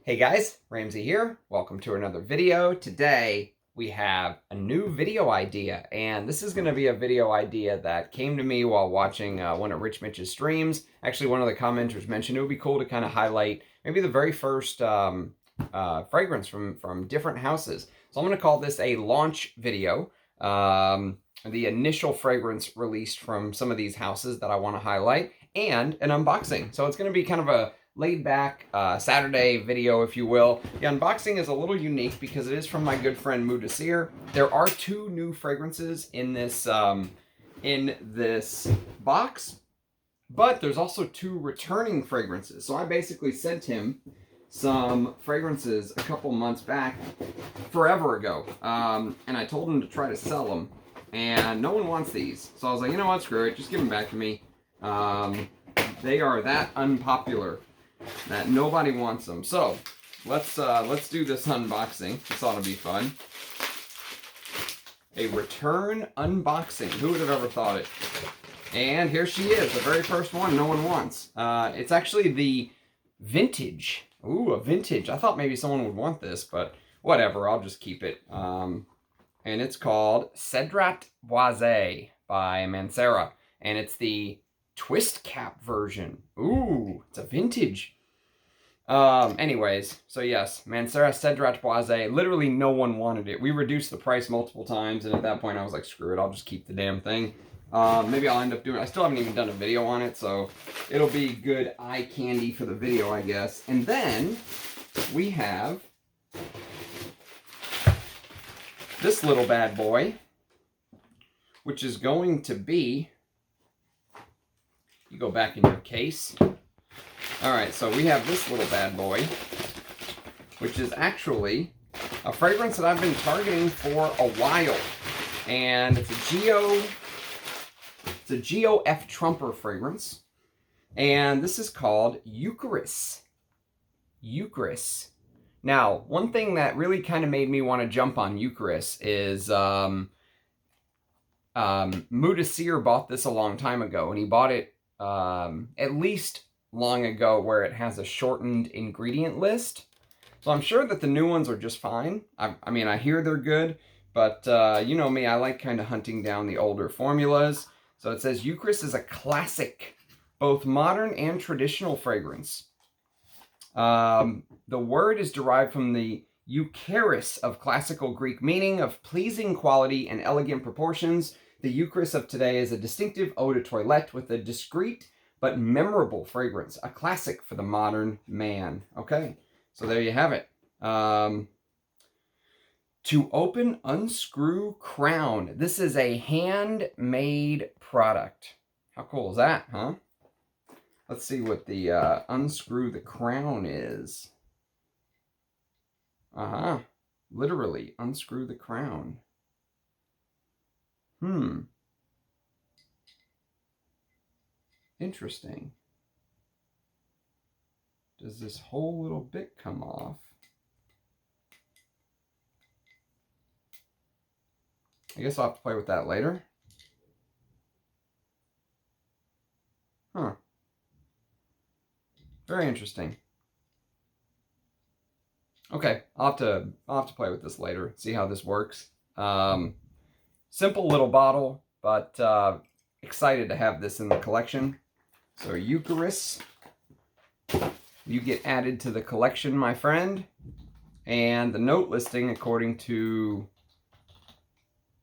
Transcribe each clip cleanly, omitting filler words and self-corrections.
Hey guys, Ramsey here. Welcome to another video. Today we have a new video idea, and this is going to be a video idea that came to me while watching one of Rich Mitch's streams. Actually, one of the commenters mentioned it would be cool to kind of highlight maybe the very first fragrance from different houses. So I'm going to call this a launch video. The initial fragrance released from some of these houses that I want to highlight, and an unboxing. So it's going to be kind of a laid-back Saturday video, if you will. The unboxing is a little unique because it is from my good friend Monsieur. There are two new fragrances in this box, but there's also two returning fragrances. So I basically sent him some fragrances a couple months back, forever ago, and I told him to try to sell them, and no one wants these. So I was like, you know what, screw it, just give them back to me. They are that unpopular that nobody wants them. So let's do this unboxing. This ought to be fun. A return unboxing. Who would have ever thought it? And here she is, the very first one no one wants. It's actually the vintage. Ooh, a vintage. I thought maybe someone would want this, but whatever, I'll just keep it. And it's called Cedrat Boise by Mancera. And it's the twist cap version. Ooh, it's a vintage. Anyways, so yes, Mancera Cedrat Boise. Literally no one wanted it. We reduced the price multiple times, and at that point I was like, screw it, I'll just keep the damn thing. Maybe I'll end up doing it. I still haven't even done a video on it, so it'll be good eye candy for the video, I guess. And then we have this little bad boy, which is going to be, you go back in your case. Alright, so we have this little bad boy, which is actually a fragrance that I've been targeting for a while. And it's a Geo F. Trumper fragrance. And this is called Eucris. Eucris. Now, one thing that really kind of made me want to jump on Eucris is Monsieur bought this a long time ago, and he bought it at least long ago where it has a shortened ingredient list. So I'm sure that the new ones are just fine. I mean, I hear they're good, but you know me, I like kind of hunting down the older formulas. So it says Eucris is a classic, both modern and traditional fragrance. The word is derived from the Eucharis of classical Greek meaning of pleasing quality and elegant proportions. The Eucris of today is a distinctive eau de toilette with a discreet but memorable fragrance, a classic for the modern man. Okay, so there you have it. To open, unscrew crown. This is a handmade product. How cool is that, huh? Let's see what the unscrew the crown is. Literally, unscrew the crown. Interesting. Does this whole little bit come off? I guess I'll have to play with that later. Huh. Very interesting. Okay, I'll have to play with this later, see how this works. Simple little bottle, but excited to have this in the collection. So Eucris, you get added to the collection, my friend. And the note listing, according to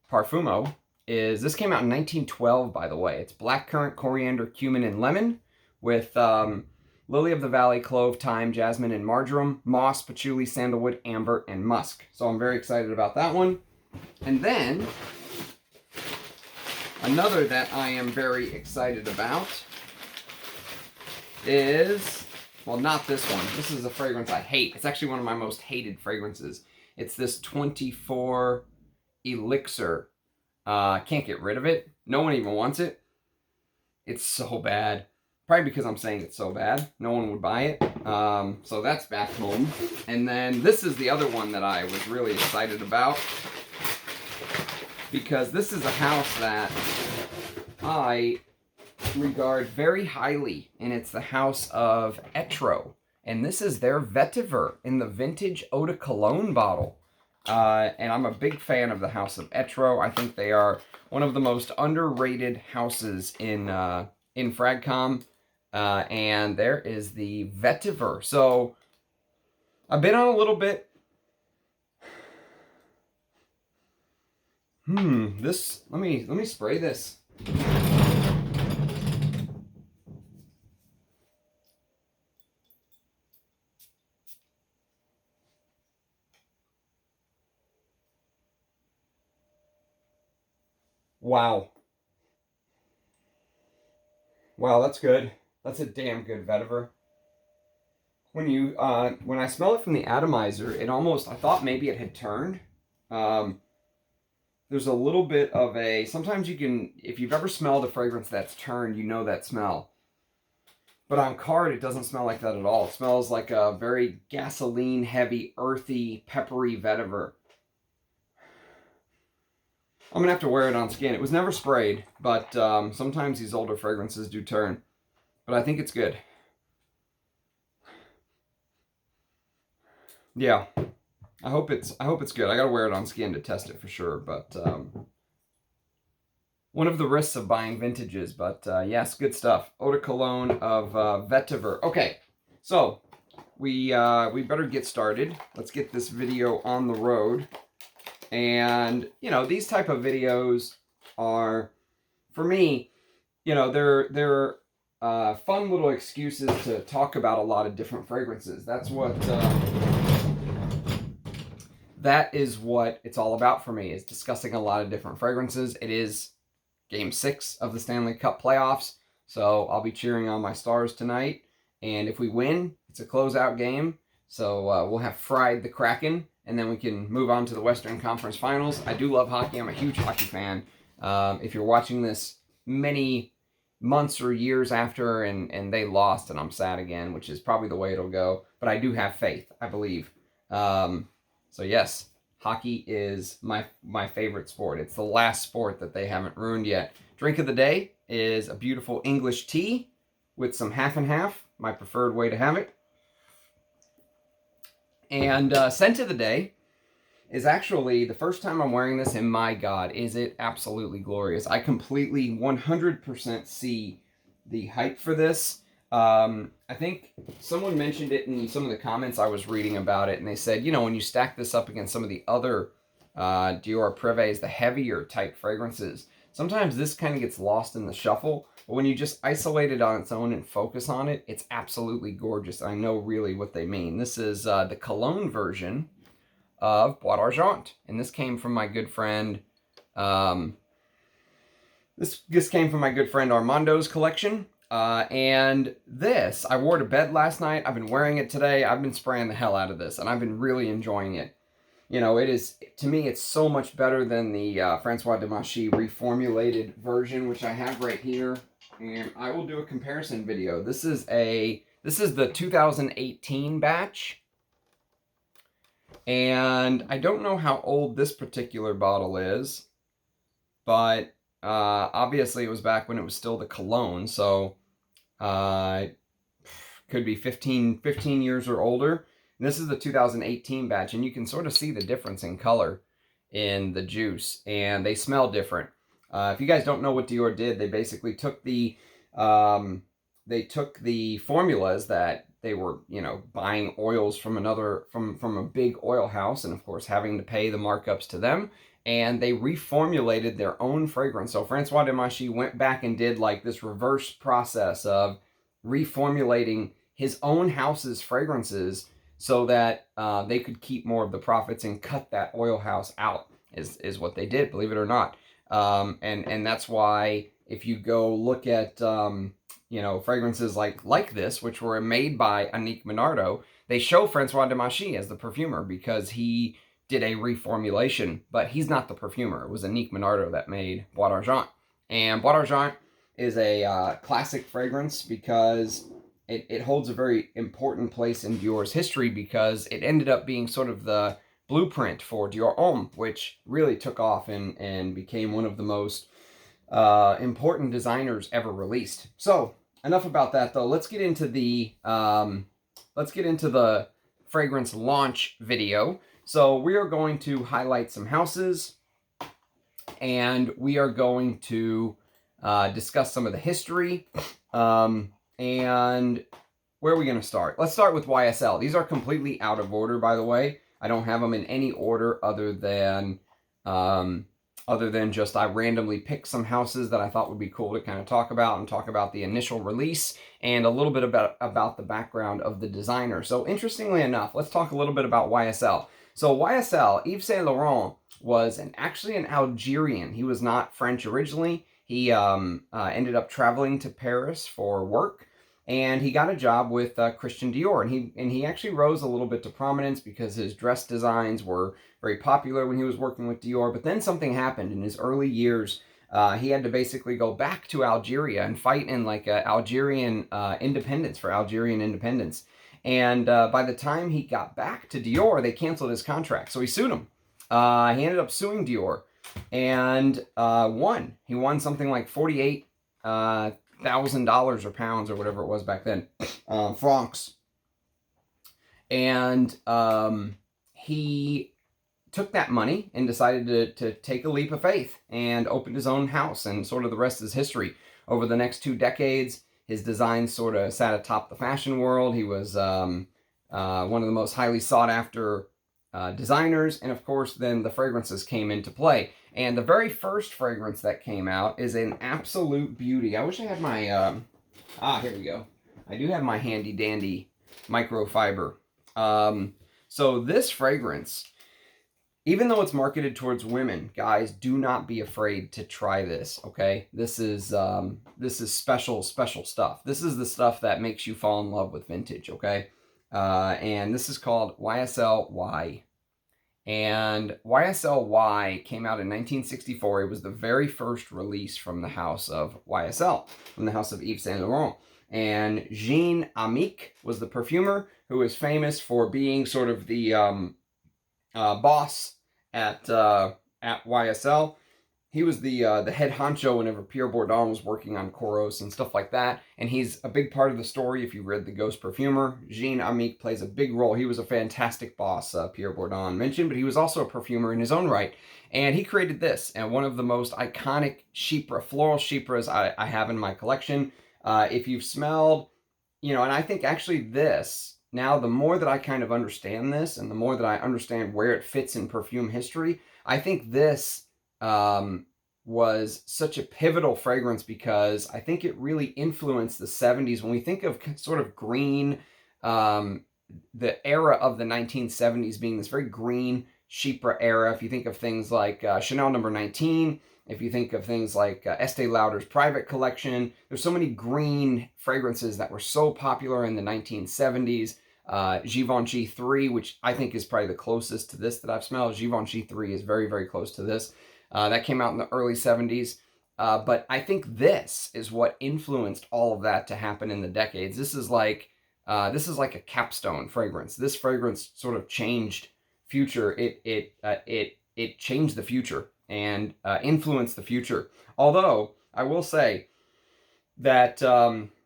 Parfumo, is this came out in 1912, by the way. It's blackcurrant, coriander, cumin, and lemon with lily of the valley, clove, thyme, jasmine, and marjoram, moss, patchouli, sandalwood, amber, and musk. So I'm very excited about that one. And then another that I am very excited about is, well, not this one. This is a fragrance I hate. It's actually one of my most hated fragrances. It's this 24 Elixir. Can't get rid of it. No one even wants it. It's so bad. Probably because I'm saying it's so bad. No one would buy it. So that's back home. And then this is the other one that I was really excited about, because this is a house that I regard very highly, and it's the house of Etro and this is their Vetiver in the vintage Eau de Cologne bottle. And I'm a big fan of the house of Etro. I think they are one of the most underrated houses in Fragcom. And there is the Vetiver. So I've been on a little bit. This, let me spray this. Wow. Wow, that's good. That's a damn good vetiver. When you when I smell it from the atomizer, it almost, I thought maybe it had turned. There's a little bit of a, sometimes you can, if you've ever smelled a fragrance that's turned, you know that smell. But on card, it doesn't smell like that at all. It smells like a very gasoline heavy, earthy, peppery vetiver. I'm gonna have to wear it on skin. It was never sprayed, but sometimes these older fragrances do turn. But I think it's good. Yeah, I hope it's good. I gotta wear it on skin to test it for sure. But one of the risks of buying vintages. But yes, good stuff. Eau de Cologne of Vetiver. Okay, so we better get started. Let's get this video on the road. And you know, these type of videos are, for me, you know, they're fun little excuses to talk about a lot of different fragrances. That's what that is what it's all about for me, is discussing a lot of different fragrances. It is Game 6 of the Stanley Cup playoffs, so I'll be cheering on my Stars tonight. And if we win, it's a closeout game. So we'll have fried the Kraken, and then we can move on to the Western Conference Finals. I do love hockey. I'm a huge hockey fan. If you're watching this many months or years after and they lost and I'm sad again, which is probably the way it'll go, but I do have faith, I believe. So yes, hockey is my favorite sport. It's the last sport that they haven't ruined yet. Drink of the day is a beautiful English tea with some half and half, my preferred way to have it. And scent of the day is actually the first time I'm wearing this, and my God, is it absolutely glorious. I completely 100% see the hype for this. I think someone mentioned it in some of the comments I was reading about it, and they said, you know, when you stack this up against some of the other Dior Privés, the heavier type fragrances, sometimes this kind of gets lost in the shuffle. But when you just isolate it on its own and focus on it, it's absolutely gorgeous. I know really what they mean. This is the Cologne version of Bois d'Argent, and this came from my good friend. This came from my good friend Armando's collection. And this, I wore to bed last night. I've been wearing it today. I've been spraying the hell out of this, and I've been really enjoying it. You know, it is, to me, it's so much better than the François Demachy reformulated version, which I have right here. And I will do a comparison video. This is the 2018 batch. And I don't know how old this particular bottle is, but obviously it was back when it was still the Cologne, so could be 15 years or older. And this is the 2018 batch, and you can sort of see the difference in color in the juice, and they smell different. If you guys don't know what Dior did, they basically took the formulas that they were, you know, buying oils from from a big oil house, and of course having to pay the markups to them, and they reformulated their own fragrance. So François Demachy went back and did like this reverse process of reformulating his own house's fragrances so that they could keep more of the profits and cut that oil house out, is what they did, believe it or not. And that's why if you go look at you know, fragrances like this, which were made by Annick Minardo, they show François Demachy as the perfumer because he did a reformulation, but he's not the perfumer. It was Annick Minardo that made Bois d'Argent. And Bois d'Argent is a classic fragrance because it holds a very important place in Dior's history, because it ended up being sort of the blueprint for Dior Homme, which really took off and became one of the most important designers ever released. So enough about that, though. Let's get into the let's get into the fragrance launch video. So we are going to highlight some houses, and we are going to discuss some of the history. And where are we going to start? Let's start with YSL. These are completely out of order, by the way. I don't have them in any order other than just I randomly picked some houses that I thought would be cool to kind of talk about, and talk about the initial release and a little bit about the background of the designer. So interestingly enough, let's talk a little bit about YSL. So YSL, Yves Saint Laurent, was actually an Algerian. He was not French originally. He ended up traveling to Paris for work, and he got a job with Christian Dior. And he actually rose a little bit to prominence because his dress designs were very popular when he was working with Dior. But then something happened in his early years. He had to basically go back to Algeria and fight in like Algerian independence, for Algerian independence. And by the time he got back to Dior, they canceled his contract. So he sued him. He ended up suing Dior and won. He won something like $48,000 or pounds or whatever it was back then, francs. And he took that money and decided to take a leap of faith and opened his own house, and sort of the rest is history. Over the next 2 decades, his designs sort of sat atop the fashion world. He was one of the most highly sought after designers, and of course then the fragrances came into play. And the very first fragrance that came out is an absolute beauty. I wish I had my here we go. I do have my handy dandy microfiber. So this fragrance, even though it's marketed towards women, guys, do not be afraid to try this, okay? This is special stuff. This is the stuff that makes you fall in love with vintage, okay? And this is called YSL Y. And YSL Y came out in 1964. It was the very first release from the house of YSL, from the house of Yves Saint Laurent. And Jean Amique was the perfumer, who is famous for being sort of the boss at YSL. He was the head honcho whenever Pierre Bourdon was working on Coros and stuff like that. And he's a big part of the story if you read The Ghost Perfumer. Jean Amique plays a big role. He was a fantastic boss, Pierre Bourdon mentioned, but he was also a perfumer in his own right. And he created this, and one of the most iconic chypre, floral chypres I have in my collection. If you've smelled, and I think actually this, now the more that I kind of understand this, and the more that I understand where it fits in perfume history, I think this was such a pivotal fragrance because I think it really influenced the 70s. When we think of sort of green, the era of the 1970s being this very green chypre era, if you think of things like Chanel No. 19, if you think of things like Estee Lauder's Private Collection, there's so many green fragrances that were so popular in the 1970s. Givenchy 3, which I think is probably the closest to this that I've smelled. Givenchy 3 is very, very close to this. That came out in the early 70s. But I think this is what influenced all of that to happen in the decades. This is like a capstone fragrance. This fragrance sort of changed future. It changed the future and influenced the future. Although I will say that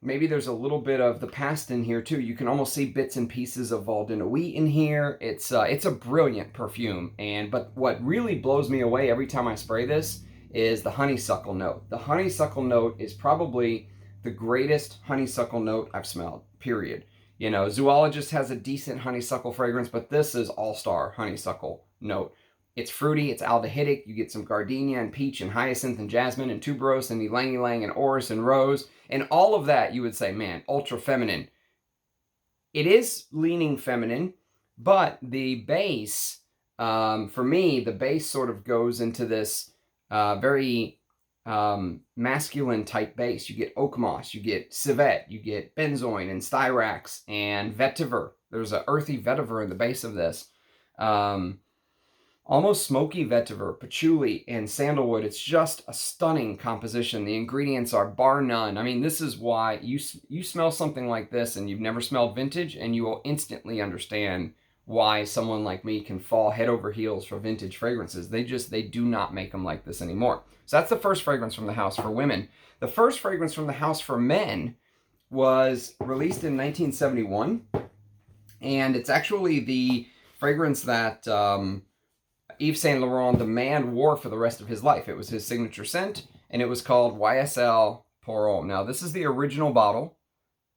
maybe there's a little bit of the past in here too. You can almost see bits and pieces of Val de Nuit in here. It's a brilliant perfume, but what really blows me away every time I spray this is the honeysuckle note. The honeysuckle note is probably the greatest honeysuckle note I've smelled, period. Zoologist has a decent honeysuckle fragrance, but this is all-star honeysuckle note. It's fruity, it's aldehydic, you get some gardenia and peach and hyacinth and jasmine and tuberose and ylang-ylang and orris and rose. And all of that, you would say, man, ultra feminine. It is leaning feminine, but the base, for me, the base sort of goes into this very masculine type base. You get oak moss, you get civet, you get benzoin and styrax and vetiver. There's an earthy vetiver in the base of this. Almost smoky vetiver, patchouli, and sandalwood. It's just a stunning composition. The ingredients are bar none. I mean, this is why you smell something like this and you've never smelled vintage, and you will instantly understand why someone like me can fall head over heels for vintage fragrances. They do not make them like this anymore. So that's the first fragrance from the house for women. The first fragrance from the house for men was released in 1971. And it's actually the fragrance that Yves Saint Laurent, the man, wore for the rest of his life. It was his signature scent, and it was called YSL Pour Homme. Now, this is the original bottle.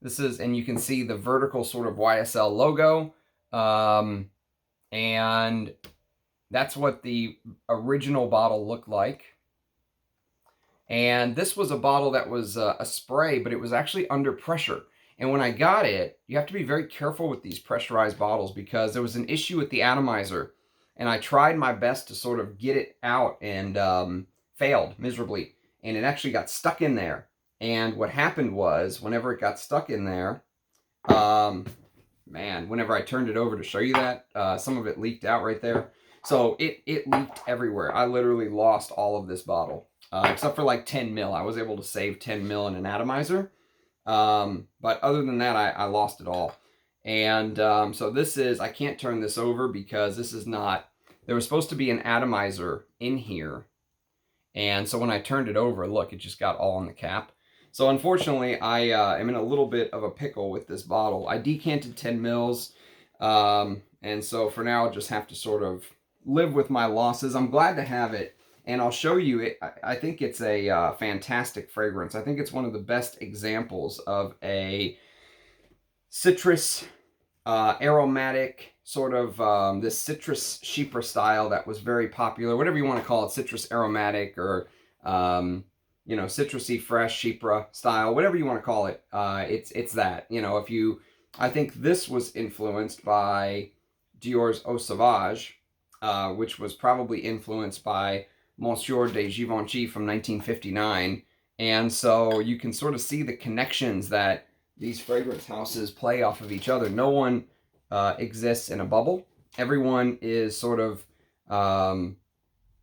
This is, and you can see the vertical sort of YSL logo. And that's what the original bottle looked like. And this was a bottle that was a spray, but it was actually under pressure. And when I got it, you have to be very careful with these pressurized bottles because there was an issue with the atomizer. And I tried my best to sort of get it out and failed miserably. And it actually got stuck in there. And what happened was, whenever it got stuck in there, man, whenever I turned it over to show you that, some of it leaked out right there. So it leaked everywhere. I literally lost all of this bottle, except for like 10 mil. I was able to save 10 mil in an atomizer. But other than that, I lost it all. And so this is, I can't turn this over because this is not, there was supposed to be an atomizer in here. And so when I turned it over, look, it just got all in the cap. So unfortunately, I am in a little bit of a pickle with this bottle. I decanted 10 mils, and so for now, I'll just have to sort of live with my losses. I'm glad to have it, and I'll show you it. I think it's a fantastic fragrance. I think it's one of the best examples of a citrus, aromatic, sort of this citrus chypre style that was very popular, whatever you want to call it, citrus aromatic or you know, citrusy, fresh, chypre style, whatever you want to call it. It's that. You know, if you, I think this was influenced by Dior's Eau Sauvage, which was probably influenced by Monsieur de Givenchy from 1959. And so you can sort of see the connections that these fragrance houses play off of each other. No one exists in a bubble. Everyone is sort of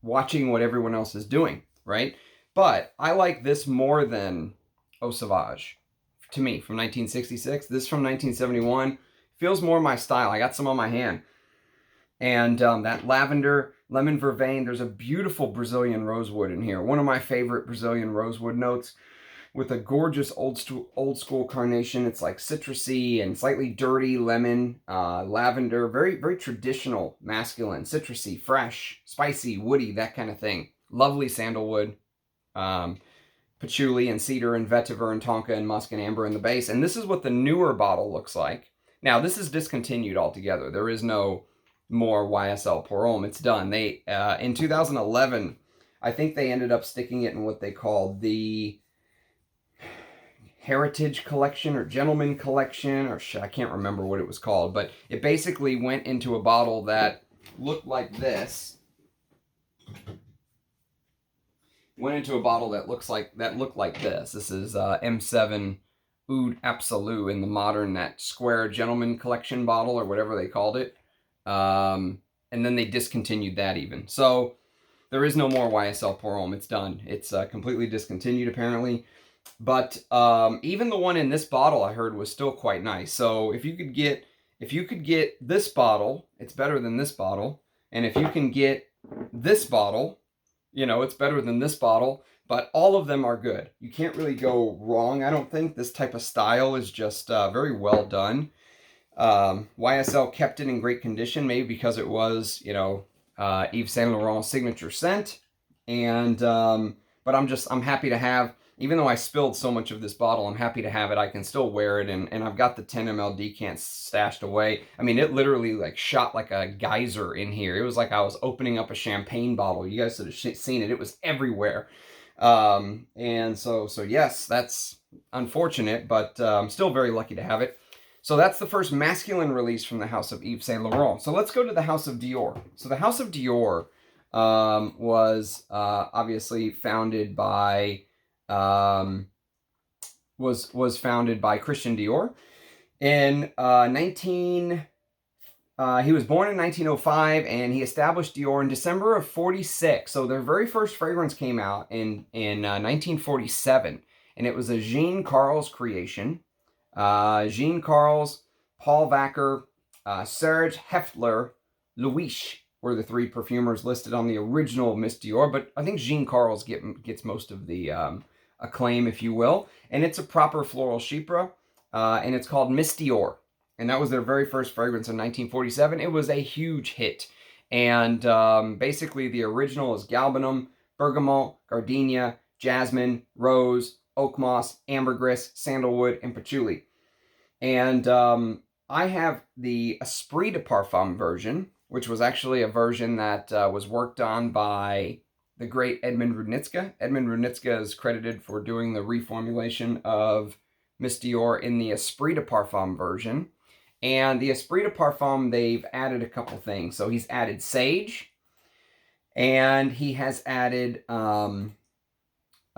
watching what everyone else is doing, right? But I like this more than Eau Sauvage, to me, from 1966. This from 1971 feels more my style. I got some on my hand. And that lavender, lemon vervain, there's a beautiful Brazilian rosewood in here. One of my favorite Brazilian rosewood notes with a gorgeous old school carnation. It's like citrusy and slightly dirty lemon, lavender, very, very traditional masculine, citrusy, fresh, spicy, woody, that kind of thing. Lovely sandalwood. Patchouli and cedar and vetiver and tonka and musk and amber in the base. And this is what the newer bottle looks like. Now, this is discontinued altogether. There is no more YSL Pour Homme. It's done. They in 2011, I think they ended up sticking it in what they called the Heritage Collection or Gentleman Collection, or I can't remember what it was called, but it basically went into a bottle that looked like this. Went into a bottle that looked like this. This is M7 Oud Absolu in the modern, that square Gentleman Collection bottle or whatever they called it. And then they discontinued that even. So there is no more YSL Pour Homme. It's done. It's completely discontinued apparently. But even the one in this bottle I heard was still quite nice. So if you could get this bottle, it's better than this bottle. And if you can get this bottle, you know, it's better than this bottle, but all of them are good. You can't really go wrong, I don't think. This type of style is just very well done. YSL kept it in great condition, maybe because it was, you know, Yves Saint Laurent's signature scent. And, but I'm happy to have, even though I spilled so much of this bottle, I'm happy to have it. I can still wear it, and I've got the 10 ml decant stashed away. I mean, it literally like shot like a geyser in here. It was like I was opening up a champagne bottle. You guys should have seen it. It was everywhere. And so yes, that's unfortunate, but I'm still very lucky to have it. So that's the first masculine release from the house of Yves Saint Laurent. So let's go to the house of Dior. So the house of Dior was obviously founded by was founded by Christian Dior in he was born in 1905, and he established Dior in December of 46. So their very first fragrance came out in 1947, and it was a Jean Carles creation. Jean Carles, Paul Vacher, Serge Heftler, Louis were the three perfumers listed on the original Miss Dior, but I think Jean Carles gets most of the acclaim, if you will. And it's a proper floral chypre, and it's called Miss Dior. and that was their very first fragrance in 1947. It was a huge hit. And basically the original is galbanum, bergamot, gardenia, jasmine, rose, oak moss, ambergris, sandalwood, and patchouli. And I have the Esprit de Parfum version, which was actually a version that was worked on by the great Edmund Rudnitska. Edmund Rudnitska is credited for doing the reformulation of Miss Dior in the Esprit de Parfum version. And the Esprit de Parfum, they've added a couple things. So he's added sage, and he has added, so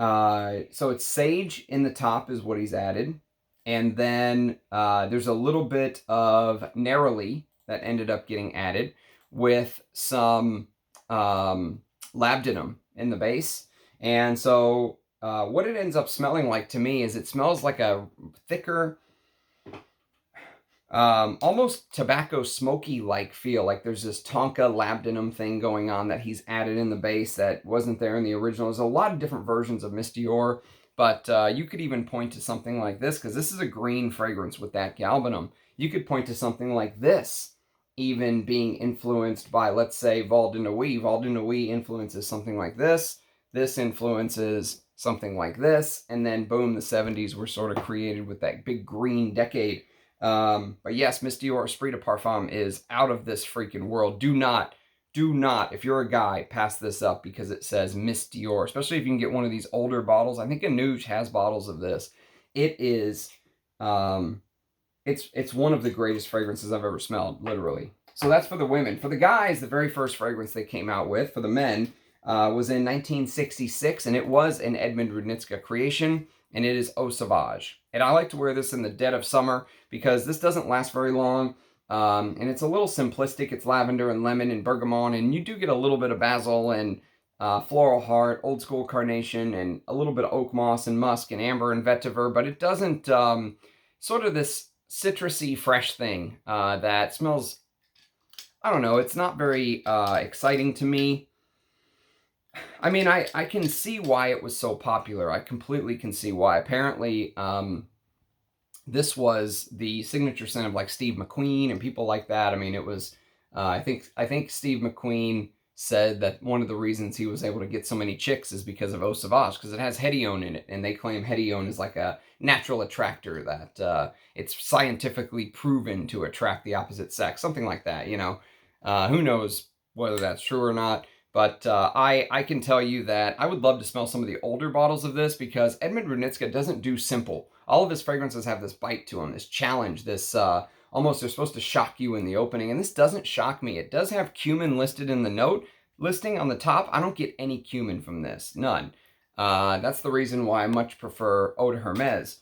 it's sage in the top is what he's added. And then there's a little bit of neroli that ended up getting added with some labdanum in the base. And so what it ends up smelling like to me is it smells like a thicker, almost tobacco smoky-like feel. Like there's this tonka labdanum thing going on that he's added in the base that wasn't there in the original. There's a lot of different versions of Miss Dior, but you could even point to something like this, because this is a green fragrance with that galbanum. You could point to something like this even being influenced by, let's say, Val de Nuit. Val de Nuit influences something like this. This influences something like this. And then, boom, the 70s were sort of created with that big green decade. But yes, Miss Dior Esprit de Parfum is out of this freaking world. Do not, if you're a guy, pass this up because it says Miss Dior, especially if you can get one of these older bottles. I think Amouage has bottles of this. It is, it's one of the greatest fragrances I've ever smelled, literally. So that's for the women. For the guys, the very first fragrance they came out with, for the men, was in 1966, and it was an Edmund Rudnitska creation, and it is Eau Sauvage. And I like to wear this in the dead of summer because this doesn't last very long, and it's a little simplistic. It's lavender and lemon and bergamot, and you do get a little bit of basil and floral heart, old school carnation, and a little bit of oak moss and musk and amber and vetiver, but it doesn't, sort of this citrusy, fresh thing that smells, I don't know, it's not very exciting to me. I mean, I can see why it was so popular. I completely can see why. Apparently, this was the signature scent of like Steve McQueen and people like that. I mean, it was, I think Steve McQueen said that one of the reasons he was able to get so many chicks is because of Eau Sauvage, because it has hedione in it, and they claim hedione is like a natural attractor, that it's scientifically proven to attract the opposite sex, something like that, you know. Who knows whether that's true or not, but I can tell you that I would love to smell some of the older bottles of this, because Edmund Rudnitska doesn't do simple. All of his fragrances have this bite to them, this challenge, this almost they're supposed to shock you in the opening, and this doesn't shock me. It does have cumin listed in the note listing on the top. I don't get any cumin from this, none. That's the reason why I much prefer Eau de Hermes,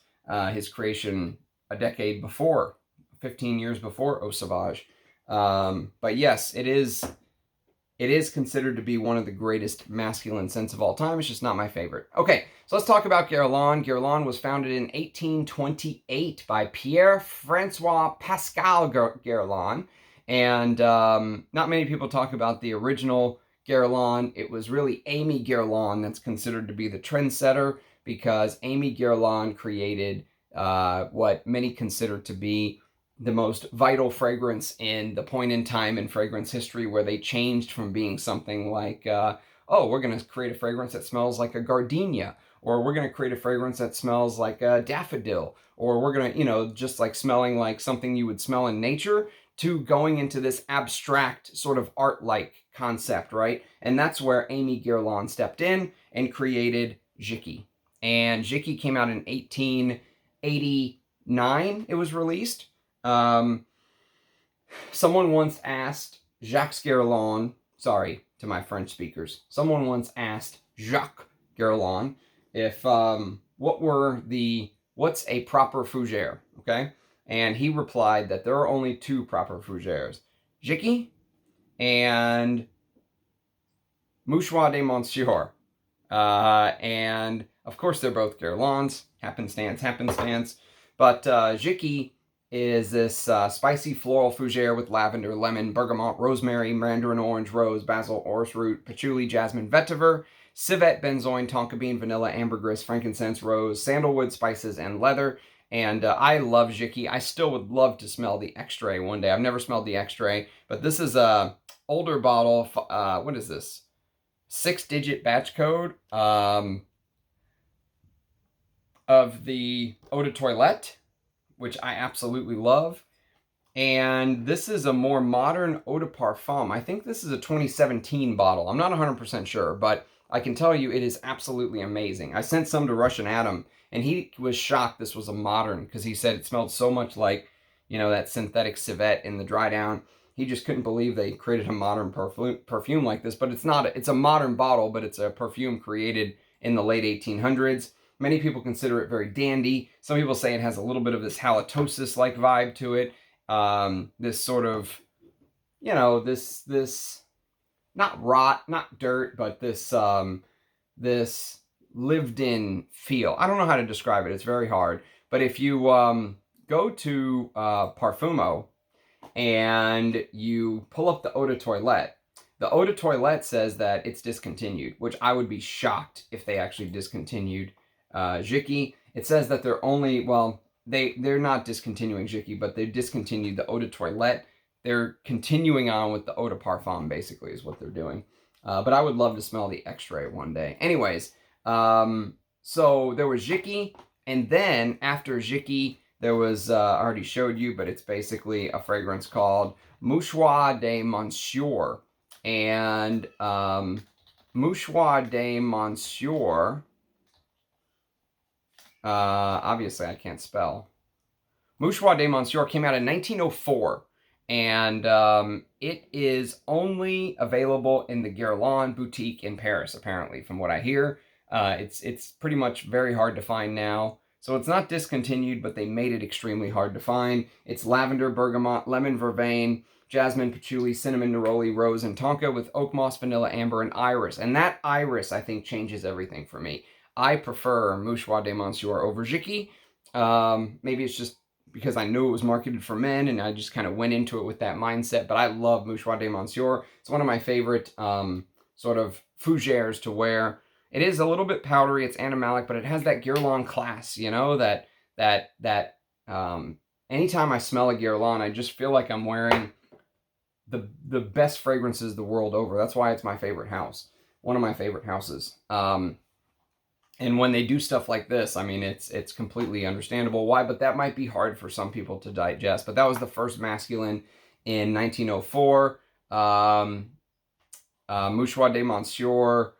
his creation a decade before, 15 years before Eau Sauvage. But yes, it is considered to be one of the greatest masculine scents of all time. It's just not my favorite. Okay, so let's talk about Guerlain. Guerlain was founded in 1828 by Pierre-François Pascal Guerlain. And not many people talk about the original Guerlain. It was really Amy Guerlain that's considered to be the trendsetter, because Amy Guerlain created what many consider to be the most vital fragrance in the point in time in fragrance history, where they changed from being something like, oh, we're going to create a fragrance that smells like a gardenia, or we're going to create a fragrance that smells like a daffodil, or we're going to, you know, just like smelling like something you would smell in nature, to going into this abstract sort of art-like concept, right? And that's where Amy Guerlain stepped in and created Jicky. And Jicky came out in 1889, it was released. Someone once asked Jacques Guerlain, sorry to my French speakers, someone once asked Jacques Guerlain if, what's a proper fougere, okay? And he replied that there are only two proper fougères, Jicky and Mouchoir de Monsieur. And of course they're both Guerlains, happenstance. But Jicky is this spicy floral fougere with lavender, lemon, bergamot, rosemary, mandarin orange, rose, basil, orris root, patchouli, jasmine, vetiver, civet, benzoin, tonka bean, vanilla, ambergris, frankincense, rose, sandalwood, spices, and leather. And I love Jicky. I still would love to smell the Extrait one day. I've never smelled the Extrait, but this is a older bottle. What is this? 6-digit batch code of the Eau de Toilette, which I absolutely love. And this is a more modern Eau de Parfum. I think this is a 2017 bottle. I'm not 100% sure, but I can tell you it is absolutely amazing. I sent some to Russian Adam, and he was shocked this was a modern, because he said it smelled so much like, you know, that synthetic civet in the dry down. He just couldn't believe they created a modern perfume like this, but it's not. It's a modern bottle, but it's a perfume created in the late 1800s. Many people consider it very dandy. Some people say it has a little bit of this halitosis-like vibe to it. This sort of, you know, this not rot, not dirt, but this this lived in feel. I don't know how to describe it. It's very hard. But if you go to Parfumo and you pull up the Eau de Toilette, the Eau de Toilette says that it's discontinued, which I would be shocked if they actually discontinued Jicky. It says that they're only, well, they're not discontinuing Jicky, but they discontinued the Eau de Toilette. They're continuing on with the Eau de Parfum, basically, is what they're doing. But I would love to smell the Extrait one day. Anyways, so there was Jicky, and then after Jicky, there was, I already showed you, but it's basically a fragrance called Mouchoir de Monsieur. And Mouchoir de Monsieur, obviously I can't spell. Mouchoir de Monsieur came out in 1904. And it is only available in the Guerlain boutique in Paris, apparently, from what I hear. It's pretty much very hard to find now. So it's not discontinued, but they made it extremely hard to find. It's lavender, bergamot, lemon vervain, jasmine, patchouli, cinnamon, neroli, rose, and tonka with oak moss, vanilla, amber, and iris. And that iris, I think, changes everything for me. I prefer Mouchoir de Monsieur over Jicky. Maybe it's just because I knew it was marketed for men, and I just kind of went into it with that mindset. But I love Mouchoir de Monsieur. It's one of my favorite sort of fougères to wear. It is a little bit powdery. It's animalic, but it has that Guerlain class, you know, that anytime I smell a Guerlain, I just feel like I'm wearing the best fragrances the world over. That's why it's my favorite house. One of my favorite houses. And when they do stuff like this, I mean, it's completely understandable why, but that might be hard for some people to digest. But that was the first masculine in 1904. Mouchoir de Monsieur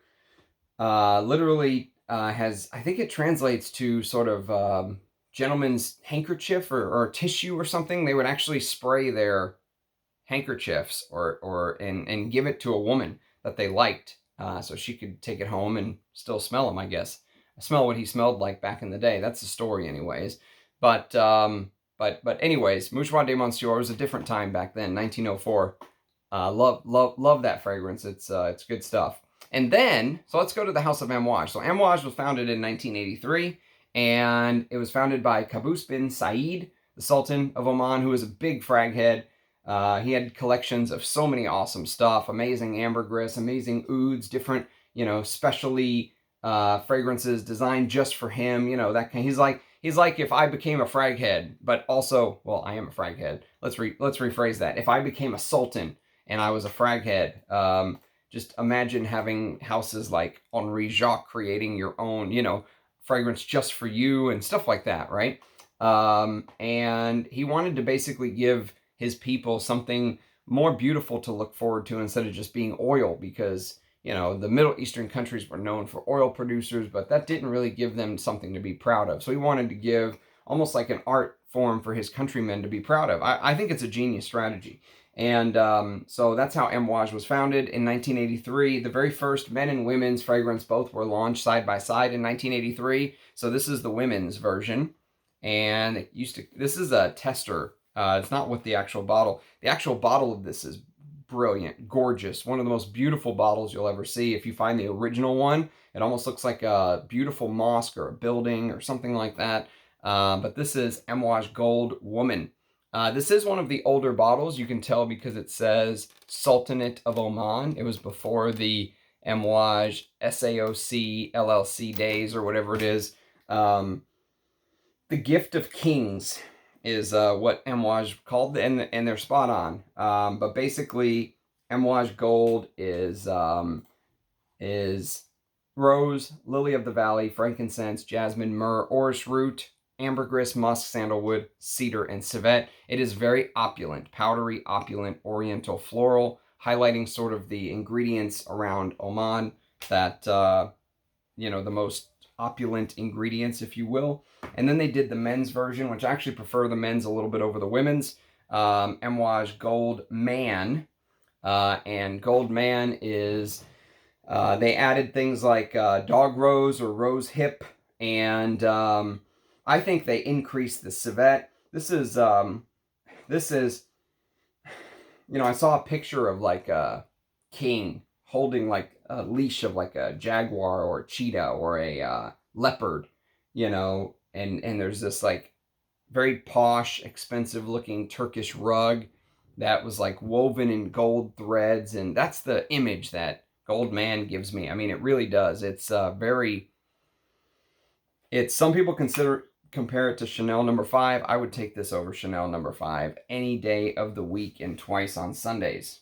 literally has, I think it translates to sort of gentleman's handkerchief or tissue or something. They would actually spray their handkerchiefs and give it to a woman that they liked, so she could take it home and still smell them, I guess. Smell what he smelled like back in the day. That's the story, anyways. But anyways, Mouchoir de Monsieur was a different time back then, 1904. Love that fragrance. It's good stuff. And then, so let's go to the House of Amouage. So Amouage was founded in 1983, and it was founded by Qaboos bin Said, the Sultan of Oman, who was a big frag head. He had collections of so many awesome stuff, amazing ambergris, amazing ouds, different, you know, specially fragrances designed just for him, you know, that kind. He's like if I became a frag head, but also, well, I am a frag head. Let's rephrase that. If I became a sultan and I was a frag head, just imagine having houses like Henri Jacques creating your own, you know, fragrance just for you and stuff like that, right? And he wanted to basically give his people something more beautiful to look forward to instead of just being oil, because, you know, the Middle Eastern countries were known for oil producers, but that didn't really give them something to be proud of. So he wanted to give almost like an art form for his countrymen to be proud of. I think it's a genius strategy. And so that's how Amouage was founded in 1983. The very first men and women's fragrance both were launched side by side in 1983. So this is the women's version. And it used to, this is a tester. It's not with the actual bottle. The actual bottle of this is brilliant, gorgeous, one of the most beautiful bottles you'll ever see. If you find the original one, it almost looks like a beautiful mosque or a building or something like that. But this is Amouage Gold Mn. This is one of the older bottles. You can tell because it says Sultanate of Oman. It was before the Amouage SAOC LLC days or whatever it is. The Gift of Kings is what Amouage called, and they're spot on. But basically, Amouage Gold is rose, lily of the valley, frankincense, jasmine, myrrh, orris root, ambergris, musk, sandalwood, cedar, and civet. It is very opulent, powdery, opulent, oriental, floral, highlighting sort of the ingredients around Oman that, you know, the most opulent ingredients, if you will. And then they did the men's version, which I actually prefer the men's a little bit over the women's. Amouage Gold Mn. And Gold Mn is, they added things like dog rose or rose hip. And I think they increased the civet. This is, you know, I saw a picture of like a king holding like a leash of like a jaguar or a cheetah or a leopard, you know, and there's this like very posh, expensive looking Turkish rug that was like woven in gold threads, and that's the image that Gold Mn gives me. I mean, it really does. It's some people compare it to Chanel No. 5. I would take this over Chanel No. 5 any day of the week and twice on Sundays.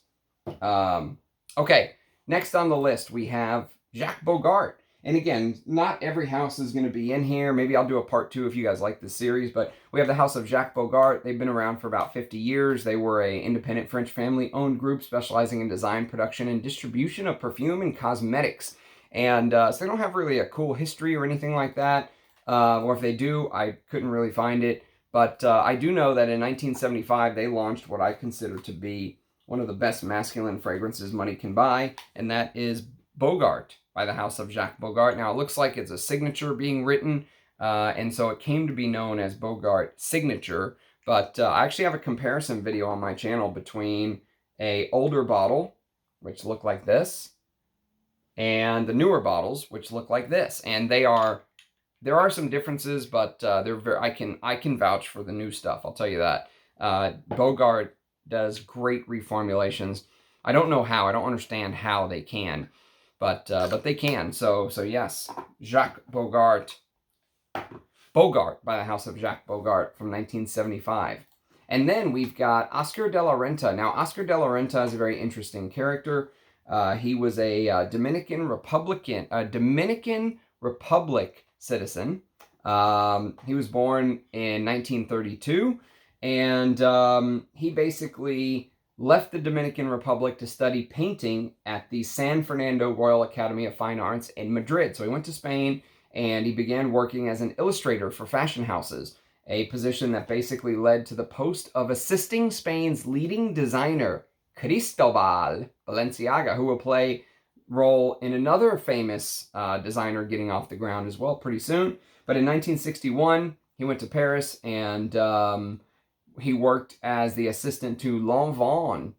Okay, next on the list we have Jacques Bogart. And again, not every house is going to be in here. Maybe I'll do a part 2 if you guys like this series. But we have the house of Jacques Bogart. They've been around for about 50 years. They were an independent French family-owned group specializing in design, production, and distribution of perfume and cosmetics. And so they don't have really a cool history or anything like that. Or if they do, I couldn't really find it. But I do know that in 1975, they launched what I consider to be one of the best masculine fragrances money can buy, and that is Bogart by the house of Jacques Bogart. Now, it looks like it's a signature being written, and so it came to be known as Bogart Signature, but I actually have a comparison video on my channel between a older bottle, which look like this, and the newer bottles, which look like this, and there are some differences, but I can vouch for the new stuff, I'll tell you that. Bogart does great reformulations. I don't know how, I don't understand how they can, but they can. So yes, Jacques Bogart by the house of Jacques Bogart from 1975. And then we've got Oscar de la Renta. Now, Oscar de la Renta is a very interesting character. He was a Dominican Republic citizen. He was born in 1932, and he basically left the Dominican Republic to study painting at the San Fernando Royal Academy of Fine Arts in Madrid. So he went to Spain, and he began working as an illustrator for fashion houses, a position that basically led to the post of assisting Spain's leading designer, Cristobal Balenciaga, who will play role in another famous designer getting off the ground as well pretty soon. But in 1961, he went to Paris, and he worked as the assistant to Lanvin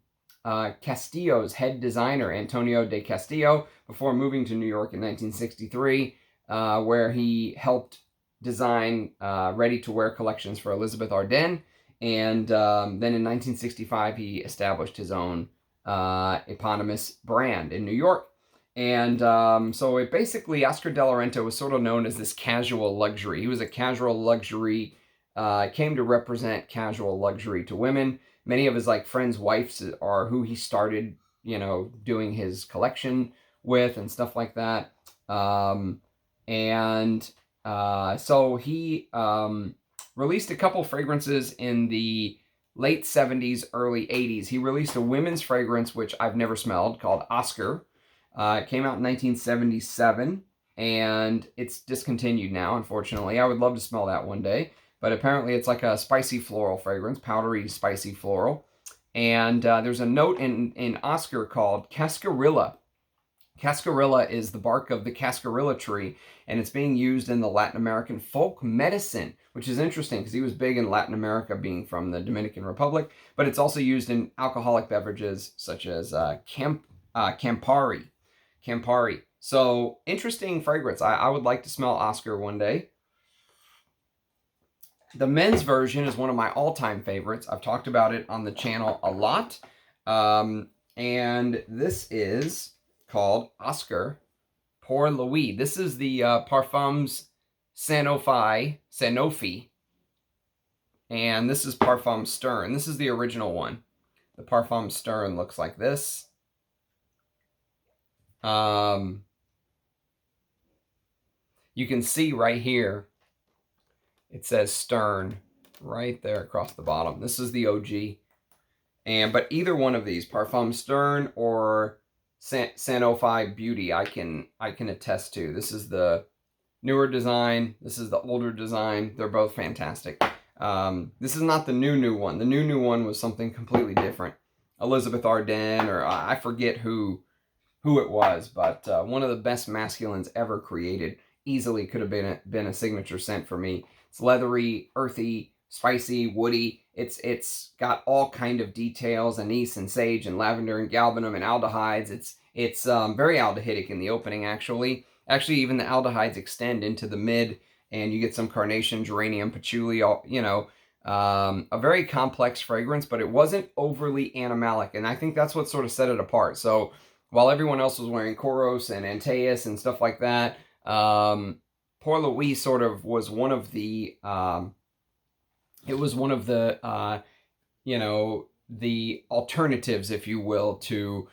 Castillo's head designer, Antonio de Castillo, before moving to New York in 1963, where he helped design ready-to-wear collections for Elizabeth Arden. And then in 1965, he established his own eponymous brand in New York. And so it basically, Oscar de la Renta was sort of known as this casual luxury. He was a casual luxury, came to represent casual luxury to women. Many of his like friends' wives are who he started, you know, doing his collection with and stuff like that. So he released a couple fragrances in the late 70s, early 80s. He released a women's fragrance, which I've never smelled, called Oscar. It came out in 1977, and it's discontinued now, unfortunately. I would love to smell that one day, but apparently it's like a spicy floral fragrance, powdery, spicy floral. And there's a note in Oscar called Cascarilla. Cascarilla is the bark of the cascarilla tree, and it's being used in the Latin American folk medicine, which is interesting because he was big in Latin America, being from the Dominican Republic, but it's also used in alcoholic beverages such as Campari. So, interesting fragrance. I would like to smell Oscar one day. The men's version is one of my all-time favorites. I've talked about it on the channel a lot. And this is called Oscar Pour Louis. This is the Parfums Sanofi And this is Parfum Stern. This is the original one. The Parfum Stern looks like this. You can see right here, it says Stern right there across the bottom. This is the OG. But either one of these, Parfum Stern or Sanofi Beauty, I can attest to. This is the newer design. This is the older design. They're both fantastic. This is not the new one. The new one was something completely different. Elizabeth Arden, or I forget who it was, but one of the best masculines ever created. Easily could have been a signature scent for me. It's leathery, earthy, spicy, woody. It's got all kind of details, anise and sage and lavender and galbanum and aldehydes. It's very aldehydic in the opening, actually. Actually, even the aldehydes extend into the mid, and you get some carnation, geranium, patchouli, you know, a very complex fragrance, but it wasn't overly animalic, and I think that's what sort of set it apart. So while everyone else was wearing Koros and Antaeus and stuff like that, Pour Louis sort of was one of the, you know, the alternatives, if you will, to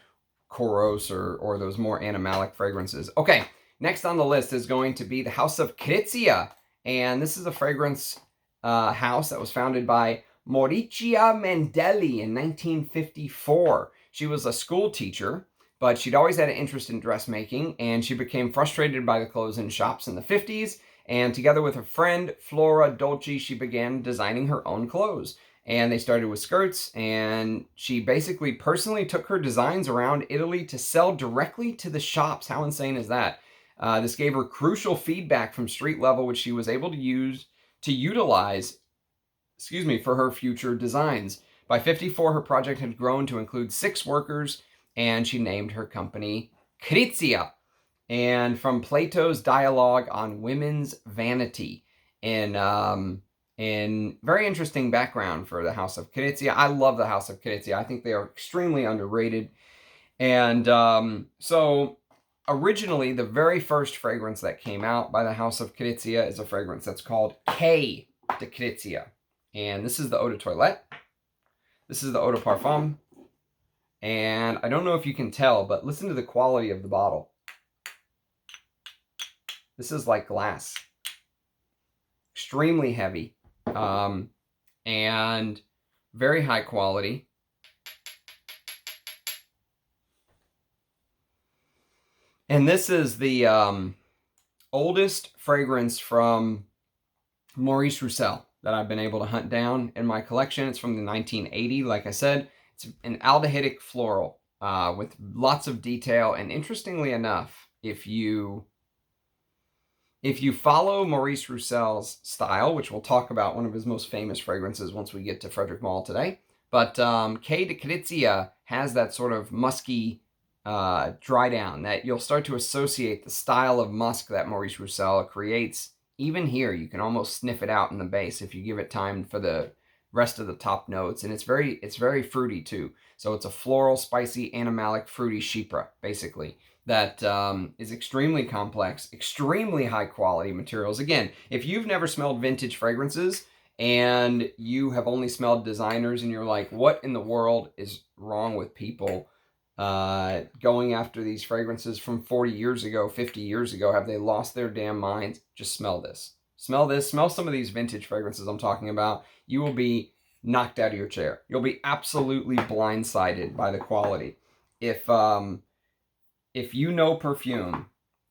Koros or those more animalic fragrances. Okay, next on the list is going to be the House of Krizia. And this is a fragrance house that was founded by Maurizia Mandelli in 1954. She was a school teacher, but she'd always had an interest in dressmaking, and she became frustrated by the clothes in shops in the 50s. And together with her friend, Flora Dolci, she began designing her own clothes. And they started with skirts, and she basically personally took her designs around Italy to sell directly to the shops. How insane is that? This gave her crucial feedback from street level, which she was able to utilize, for her future designs. By 54, her project had grown to include 6 workers, and she named her company Krizia. And from Plato's dialogue on women's vanity, in very interesting background for the House of Krizia. I love the House of Krizia. I think they are extremely underrated. And so originally, the very first fragrance that came out by the House of Krizia is a fragrance that's called K de Krizia. And this is the Eau de Toilette. This is the Eau de Parfum. And I don't know if you can tell, but listen to the quality of the bottle. This is like glass. Extremely heavy. And very high quality. And this is the oldest fragrance from Maurice Roussel that I've been able to hunt down in my collection. It's from the 1980, like I said. It's an aldehydic floral with lots of detail. And interestingly enough, if you follow Maurice Roussel's style, which we'll talk about one of his most famous fragrances once we get to Frederic Malle today, but K de Krizia has that sort of musky dry down that you'll start to associate the style of musk that Maurice Roussel creates. Even here, you can almost sniff it out in the base if you give it time for the rest of the top notes, and it's very fruity too. So it's a floral, spicy, animalic, fruity chypre, basically, that is extremely complex, extremely high quality materials. Again, if you've never smelled vintage fragrances and you have only smelled designers and you're like, what in the world is wrong with people going after these fragrances from 40 years ago, 50 years ago? Have they lost their damn minds? Just smell this. Smell this. Smell some of these vintage fragrances I'm talking about. You will be knocked out of your chair. You'll be absolutely blindsided by the quality. If you know perfume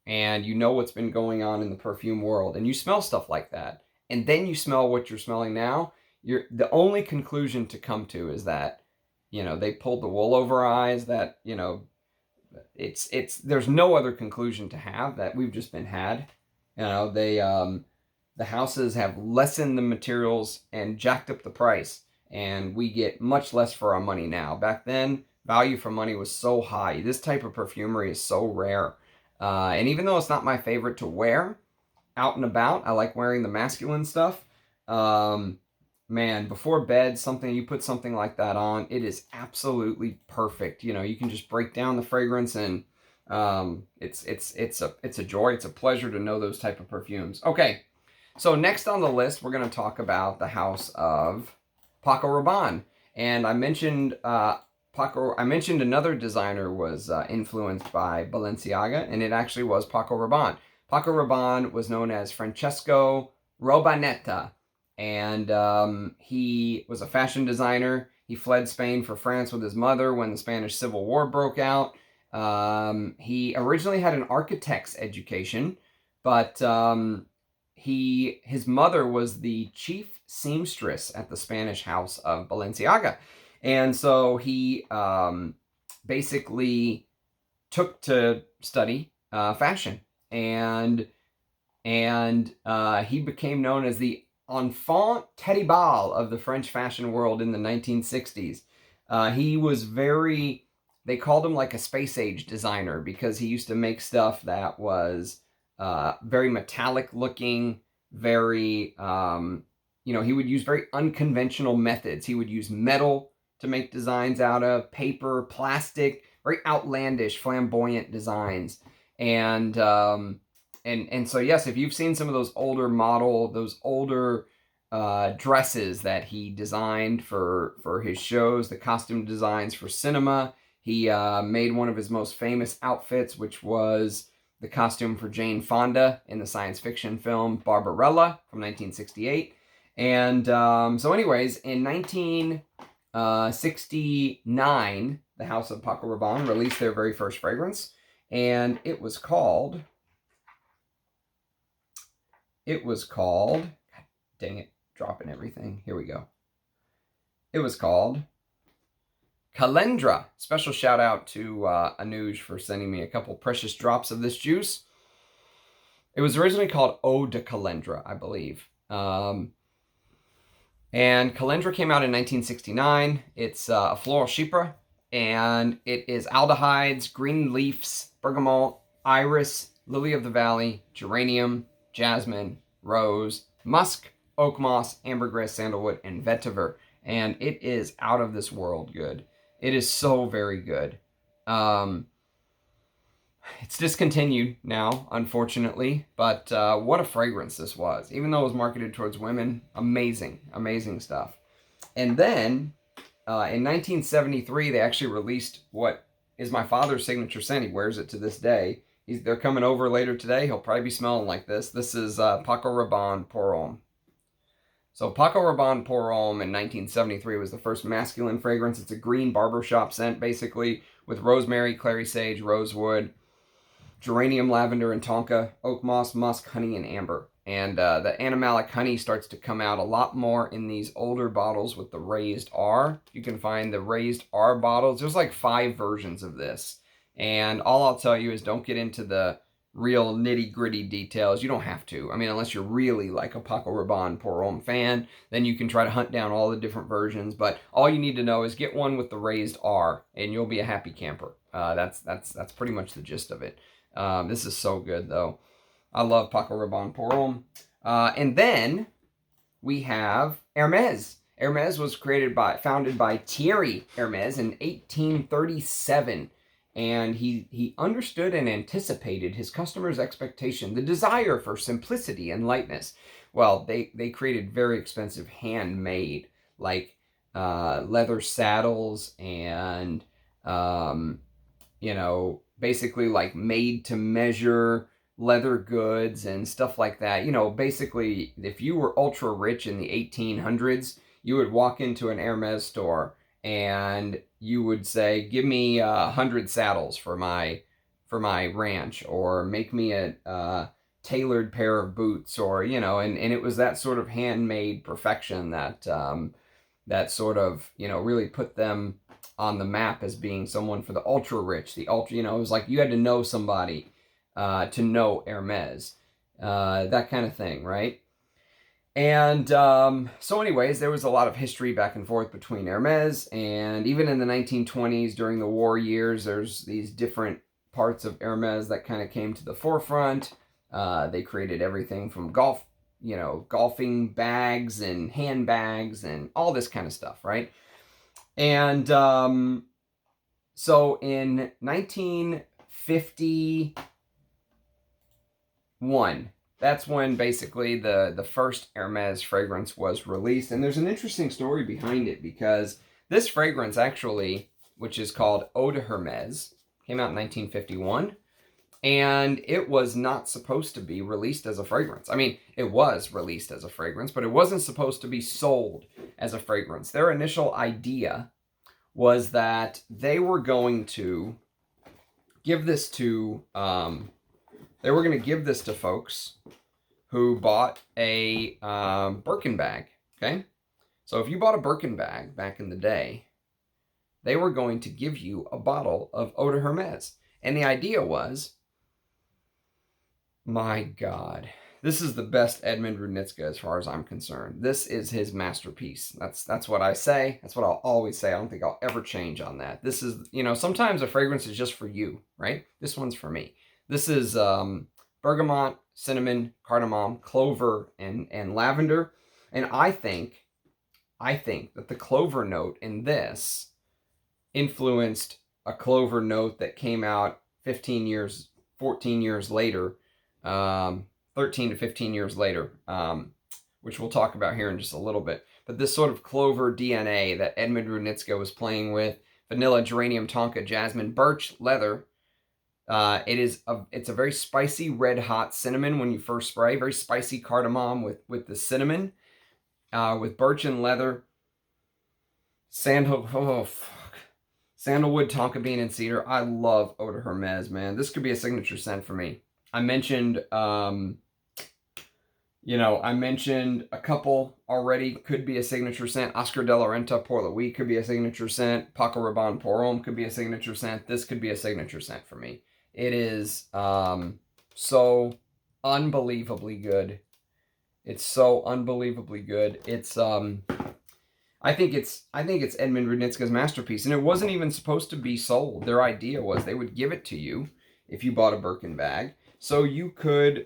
and you know what's been going on in the perfume world and you smell stuff like that, and then you smell what you're smelling now, the only conclusion to come to is that, you know, they pulled the wool over our eyes, that, you know, there's no other conclusion to have, that we've just been had. You know, the houses have lessened the materials and jacked up the price, and we get much less for our money now. Back then, value for money was so high. This type of perfumery is so rare. And even though it's not my favorite to wear out and about, I like wearing the masculine stuff. Man, before bed, you put something like that on, it is absolutely perfect. You know, you can just break down the fragrance, and it's a joy. It's a pleasure to know those type of perfumes. Okay, So next on the list, we're going to talk about the house of Paco Rabanne. And I mentioned another designer was influenced by Balenciaga, and it actually was Paco Rabanne. Paco Rabanne was known as Francesco Robanetta, and he was a fashion designer. He fled Spain for France with his mother when the Spanish Civil War broke out. He originally had an architect's education, but his mother was the chief seamstress at the Spanish house of Balenciaga. And so he basically took to study fashion, and he became known as the enfant terrible of the French fashion world in the 1960s. He was they called him like a space age designer because he used to make stuff that was very metallic looking, very, he would use very unconventional methods. He would use metal to make designs out of, paper, plastic, very outlandish, flamboyant designs. And so, yes, if you've seen some of those older dresses that he designed for his shows, the costume designs for cinema, he made one of his most famous outfits, which was the costume for Jane Fonda in the science fiction film Barbarella from 1968. And so anyways, in 1969, the house of Paco Rabanne released their very first fragrance, and it was called, God dang it, dropping everything. Here we go. It was called Calandre. Special shout out to Amouage for sending me a couple precious drops of this juice. It was originally called Eau de Calandre, I believe. And Calandre came out in 1969. It's a floral chypre, and it is aldehydes, green leaves, bergamot, iris, lily of the valley, geranium, jasmine, rose, musk, oak moss, ambergris, sandalwood, and vetiver. And it is out of this world good. It is so very good. It's discontinued now, unfortunately, but what a fragrance this was. Even though it was marketed towards women, amazing, amazing stuff. And then, in 1973, they actually released what is my father's signature scent. He wears it to this day. They're coming over later today. He'll probably be smelling like this. This is Paco Rabanne Pour Homme. So Paco Rabanne Pour Homme in 1973 was the first masculine fragrance. It's a green barbershop scent, basically, with rosemary, clary sage, rosewood, geranium, lavender, and tonka, oak moss, musk, honey, and amber. And the animalic honey starts to come out a lot more in these older bottles with the raised R. You can find the raised R bottles. There's like 5 versions of this. And all I'll tell you is don't get into the real nitty-gritty details. You don't have to. I mean, unless you're really like a Paco Rabanne Pour Homme fan, then you can try to hunt down all the different versions. But all you need to know is get one with the raised R, and you'll be a happy camper. That's pretty much the gist of it. This is so good, though. I love Paco Rabanne Pour Homme. And then we have Hermes. Hermes was founded by Thierry Hermes in 1837. And he understood and anticipated his customers' expectation, the desire for simplicity and lightness. Well, they created very expensive handmade, like leather saddles and, basically like made to measure leather goods and stuff like that. Basically, if you were ultra rich in the 1800s, you would walk into an Hermes store and you would say, give me 100 saddles for my ranch, or make me a tailored pair of boots, or, and it was that sort of handmade perfection that sort of, really put them on the map as being someone for the ultra rich, it was like you had to know somebody to know Hermes, that kind of thing, right? And so anyways, there was a lot of history back and forth between Hermes, and even in the 1920s during the war years, there's these different parts of Hermes that kind of came to the forefront. They created everything from golfing bags and handbags and all this kind of stuff, right? And so in 1951, that's when basically the first Hermes fragrance was released. And there's an interesting story behind it, because this fragrance actually, which is called Eau de Hermes, came out in 1951. And it was not supposed to be released as a fragrance. I mean, it was released as a fragrance, but it wasn't supposed to be sold as a fragrance. Their initial idea was that they were going to give this to folks who bought a Birkin bag. Okay, so if you bought a Birkin bag back in the day, they were going to give you a bottle of Eau de Hermes, and the idea was, my God, this is the best Edmund Rudnitska as far as I'm concerned. This is his masterpiece. That's what I say. That's what I'll always say. I don't think I'll ever change on that. This is, you know, sometimes a fragrance is just for you, right? This one's for me. This is bergamot, cinnamon, cardamom, clover, and lavender. And I think that the clover note in this influenced a clover note that came out 14 years later, 13 to 15 years later, which we'll talk about here in just a little bit. But this sort of clover DNA that Edmund Rudnitska was playing with, vanilla, geranium, tonka, jasmine, birch, leather. It's a very spicy, red hot cinnamon when you first spray. Very spicy cardamom with the cinnamon, with birch and leather. Sandalwood, tonka bean, and cedar. I love Eau de Hermes, man. This could be a signature scent for me. I mentioned, I mentioned a couple already. Could be a signature scent. Oscar de la Renta, Pour Louis could be a signature scent. Paco Rabanne, Pour Homme could be a signature scent. This could be a signature scent for me. It is so unbelievably good. It's so unbelievably good. It's I think it's Edmund Rudnitska's masterpiece, and it wasn't even supposed to be sold. Their idea was they would give it to you if you bought a Birkin bag, so you could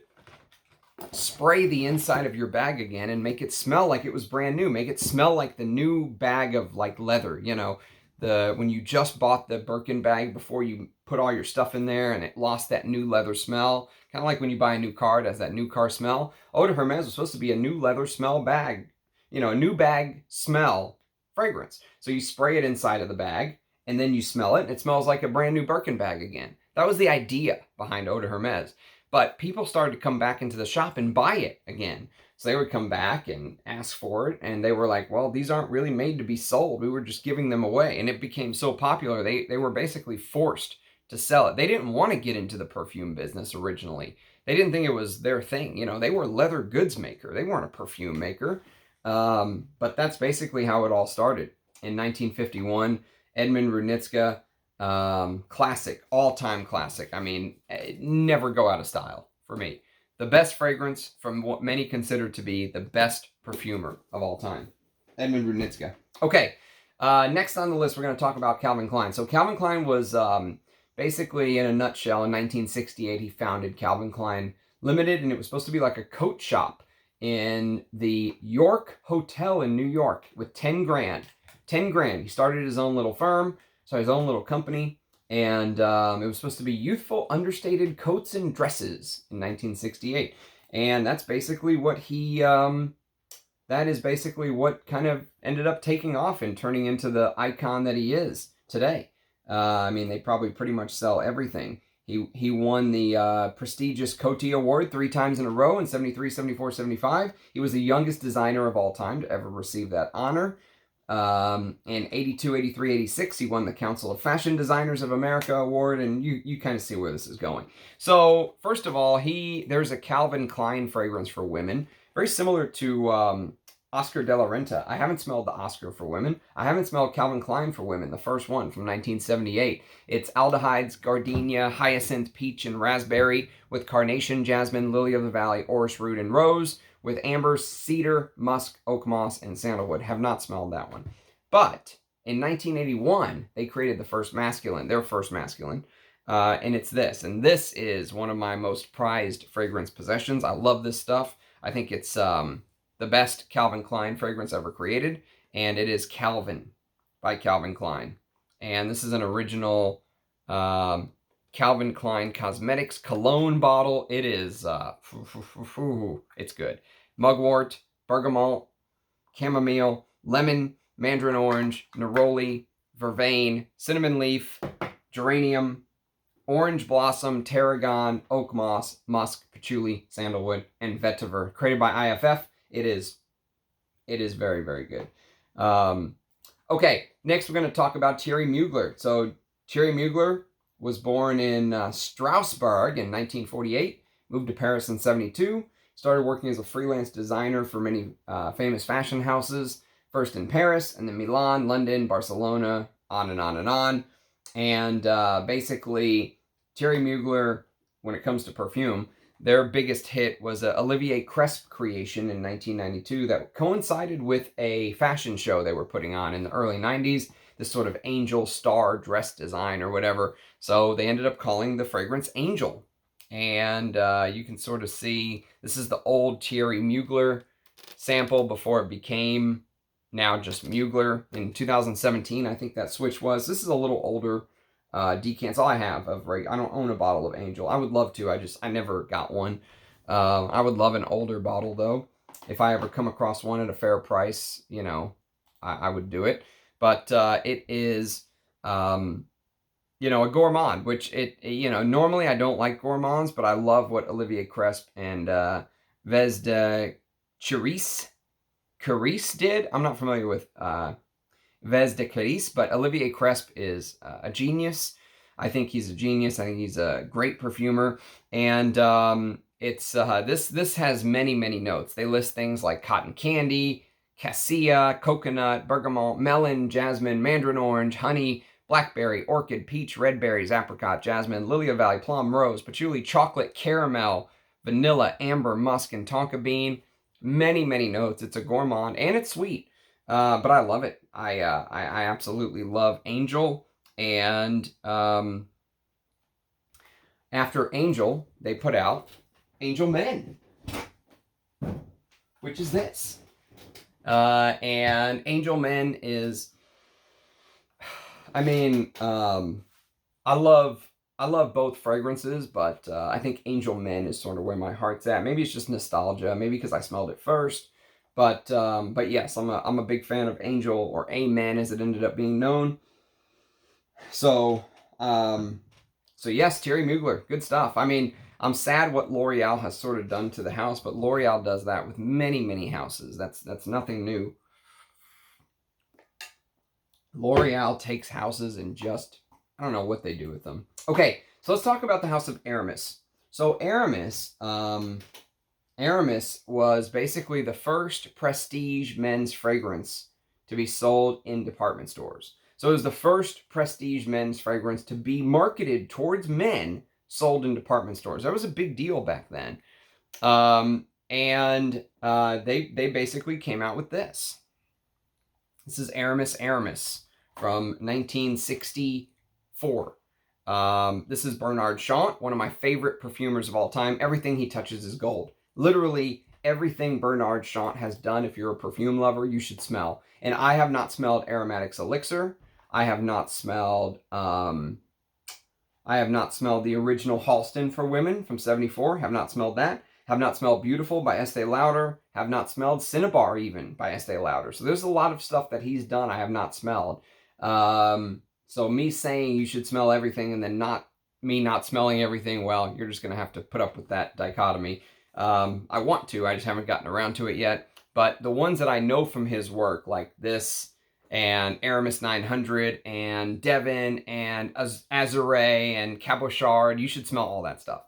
spray the inside of your bag again and make it smell like it was brand new. Make it smell like the new bag of like leather, you know, when you just bought the Birkin bag before you put all your stuff in there and it lost that new leather smell. Kind of like when you buy a new car, it has that new car smell. Eau de Hermes was supposed to be a new leather smell bag, you know, a new bag smell fragrance. So you spray it inside of the bag and then you smell it and it smells like a brand new Birkin bag again. That was the idea behind Eau de Hermes. But people started to come back into the shop and buy it again. So they would come back and ask for it, and they were like, well, these aren't really made to be sold. We were just giving them away. And it became so popular, they were basically forced to sell it. They didn't want to get into the perfume business originally. They didn't think it was their thing. You know, they were a leather goods maker. They weren't a perfume maker. But that's basically how it all started. In 1951, Edmund Rudnitska, classic, all-time classic. I mean, never go out of style for me. The best fragrance from what many consider to be the best perfumer of all time, Edmund Rudnitska. Okay, next on the list, we're going to talk about Calvin Klein. So Calvin Klein was basically, in a nutshell, in 1968, he founded Calvin Klein Limited, and it was supposed to be like a coat shop in the York Hotel in New York with 10 grand. 10 grand. He started his own little firm, so his own little company, and it was supposed to be youthful, understated coats and dresses in 1968. And that's basically what that is basically what kind of ended up taking off and turning into the icon that he is today. I mean, they probably pretty much sell everything. He won the prestigious Coty Award 3 times in a row in 73, 74, 75. He was the youngest designer of all time to ever receive that honor. In 82, 83, 86, he won the Council of Fashion Designers of America Award, and you kind of see where this is going. So, first of all, there's a Calvin Klein fragrance for women, very similar to Oscar de la Renta. I haven't smelled the Oscar for women. I haven't smelled Calvin Klein for women, the first one from 1978. It's aldehydes, gardenia, hyacinth, peach, and raspberry with carnation, jasmine, lily of the valley, orris root, and rose, with amber, cedar, musk, oak moss, and sandalwood. Have not smelled that one. But in 1981, they created their first masculine, and it's this. And this is one of my most prized fragrance possessions. I love this stuff. I think it's the best Calvin Klein fragrance ever created, and it is Calvin by Calvin Klein. And this is an original Calvin Klein Cosmetics Cologne bottle. It is, it's good. Mugwort, bergamot, chamomile, lemon, mandarin orange, neroli, vervain, cinnamon leaf, geranium, orange blossom, tarragon, oak moss, musk, patchouli, sandalwood, and vetiver. Created by IFF. It is very, very good. Okay, next we're going to talk about Thierry Mugler. So Thierry Mugler was born in Strasbourg in 1948, moved to Paris in 72, started working as a freelance designer for many famous fashion houses, first in Paris, and then Milan, London, Barcelona, on and on and on. And basically, Thierry Mugler, when it comes to perfume, their biggest hit was an Olivier Cresp creation in 1992 that coincided with a fashion show they were putting on in the early 90s, this sort of angel star dress design or whatever. So they ended up calling the fragrance Angel. And you can sort of see, this is the old Thierry Mugler sample before it became now just Mugler. In 2017, I think that switch was. This is a little older decants. All I have of, I don't own a bottle of Angel. I would love to. I never got one. I would love an older bottle though. If I ever come across one at a fair price, you know, I would do it. But it is, you know, a gourmand, which you know, normally I don't like gourmands, but I love what Olivier Cresp and Vez de Cerise did. I'm not familiar with Vez de Cerise, but Olivier Cresp is a genius. I think he's a genius. I think he's a great perfumer. And it's this has many, many notes. They list things like cotton candy, cassia, coconut, bergamot, melon, jasmine, mandarin orange, honey, blackberry, orchid, peach, red berries, apricot, jasmine, lily of valley, plum, rose, patchouli, chocolate, caramel, vanilla, amber, musk, and tonka bean. Many, many notes. It's a gourmand and it's sweet. But I love it. I absolutely love Angel. And after Angel, they put out Angel Men, which is this. And Angel Men is, I mean, I love both fragrances, but I think Angel Men is sort of where my heart's at. Maybe it's just nostalgia. Maybe because I smelled it first. But yes, I'm a big fan of Angel, or Amen as it ended up being known. So yes, Thierry Mugler, good stuff. I mean, I'm sad what L'Oreal has sort of done to the house, but L'Oreal does that with many, many houses. That's nothing new. L'Oreal takes houses and just, I don't know what they do with them. Okay, so let's talk about the house of Aramis. So Aramis, Aramis was basically the first prestige men's fragrance to be sold in department stores. So it was the first prestige men's fragrance to be marketed towards men, sold in department stores. That was a big deal back then. They basically came out with this. This is Aramis from 1964. This is Bernard Chant, one of my favorite perfumers of all time. Everything he touches is gold. Literally everything Bernard Chant has done, if you're a perfume lover, you should smell. And I have not smelled Aromatics Elixir. I have not smelled the original Halston for Women from 74. Have not smelled that. Have not smelled Beautiful by Estee Lauder. Have not smelled Cinnabar even by Estee Lauder. So there's a lot of stuff that he's done I have not smelled. So me saying you should smell everything and then not smelling everything, well, you're just going to have to put up with that dichotomy. I want to, I just haven't gotten around to it yet. But the ones that I know from his work, like this, and Aramis 900, and Devon, and Azuré, and Cabochard, you should smell all that stuff.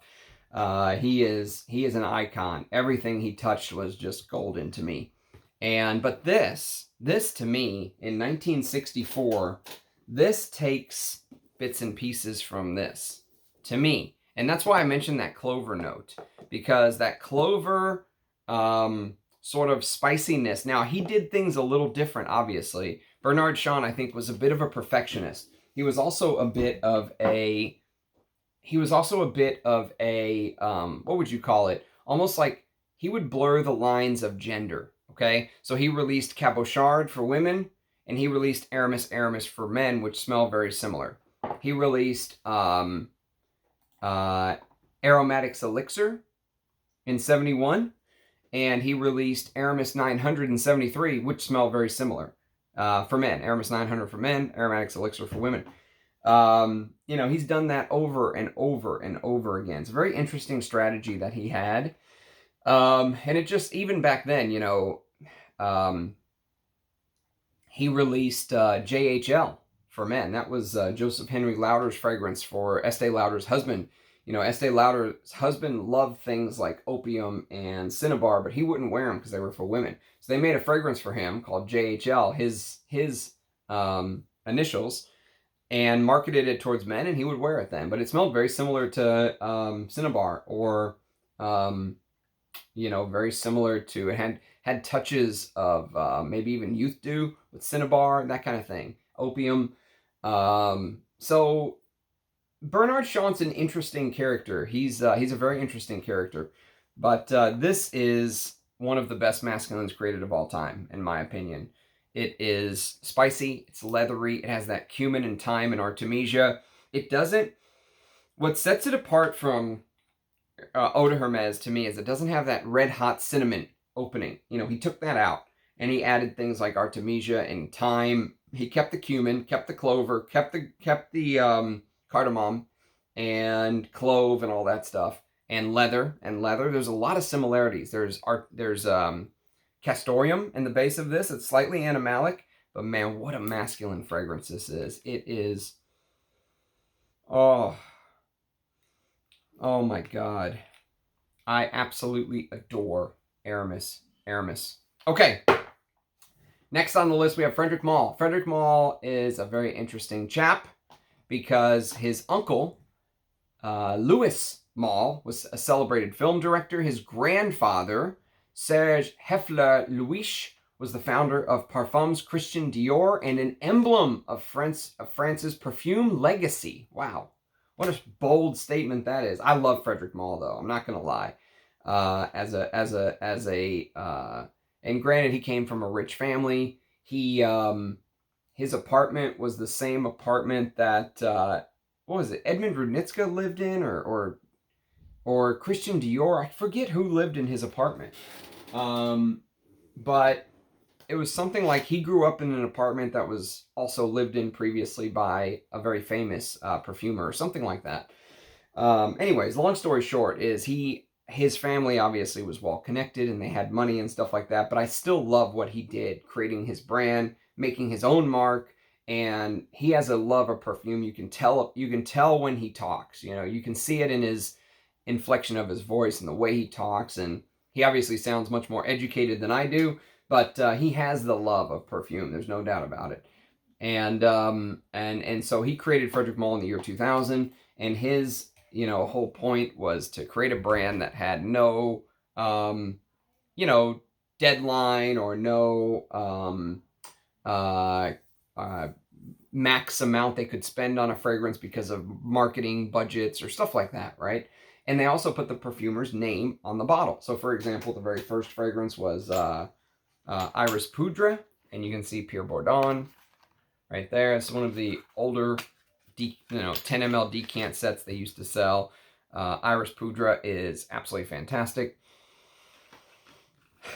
He is an icon. Everything he touched was just golden to me. But this to me, in 1964, this takes bits and pieces from this, to me. And that's why I mentioned that clover note, because that clover sort of spiciness. Now, he did things a little different, obviously. Bernard Chant, I think, was a bit of a perfectionist. He was also a bit of a, what would you call it? Almost like he would blur the lines of gender, okay? So he released Cabochard for women, and he released Aramis for men, which smell very similar. He released Aromatics Elixir in 71. And he released Aramis 900 in 73, which smell very similar for men. Aramis 900 for men, Aromatics Elixir for women. He's done that over and over and over again. It's a very interesting strategy that he had. And it just, even back then, he released JHL for men. That was Joseph Henry Lauder's fragrance for Estee Lauder's husband. Estee Lauder's husband loved things like opium and cinnabar, but he wouldn't wear them because they were for women. So they made a fragrance for him called JHL, his initials, and marketed it towards men, and he would wear it then. But it smelled very similar to cinnabar, or very similar to, it had touches of maybe even Youth Dew with cinnabar, that kind of thing, opium. So Bernard Chant's an interesting character. He's a very interesting character, but this is one of the best masculines created of all time, in my opinion. It is spicy, it's leathery, it has that cumin and thyme and artemisia. What sets it apart from Eau de Hermes to me is it doesn't have that red hot cinnamon opening. He took that out and he added things like artemisia and thyme. He kept the cumin, kept the clover, kept the cardamom and clove and all that stuff, and leather. There's a lot of similarities. There's castoreum in the base of this. It's slightly animalic, but man, what a masculine fragrance this is. It is, oh my God. I absolutely adore Aramis. Okay. Next on the list, we have Frederic Malle. Frederic Malle is a very interesting chap because his uncle, Louis Malle, was a celebrated film director. His grandfather, Serge Heffler-Louis, was the founder of Parfums Christian Dior and an emblem of France's perfume legacy. Wow. What a bold statement that is. I love Frederic Malle, though. I'm not going to lie. And granted, he came from a rich family. His apartment was the same apartment that, what was it, Edmund Rudnitska lived in, or Christian Dior. I forget who lived in his apartment. But it was something like he grew up in an apartment that was also lived in previously by a very famous perfumer or something like that. Anyways, long story short is his family obviously was well connected and they had money and stuff like that, but I still love what he did, creating his brand, making his own mark, and he has a love of perfume. You can tell when he talks. You can see it in his inflection of his voice and the way he talks, and he obviously sounds much more educated than I do, but he has the love of perfume. There's no doubt about it. And so he created Frederic Malle in the year 2000, and his whole point was to create a brand that had no deadline or no max amount they could spend on a fragrance because of marketing budgets or stuff like that, right? And they also put the perfumer's name on the bottle. So, for example, the very first fragrance was Iris Poudre, and you can see Pure Bourdon right there. It's one of the older 10 ml decant sets they used to sell. Iris Poudre is absolutely fantastic.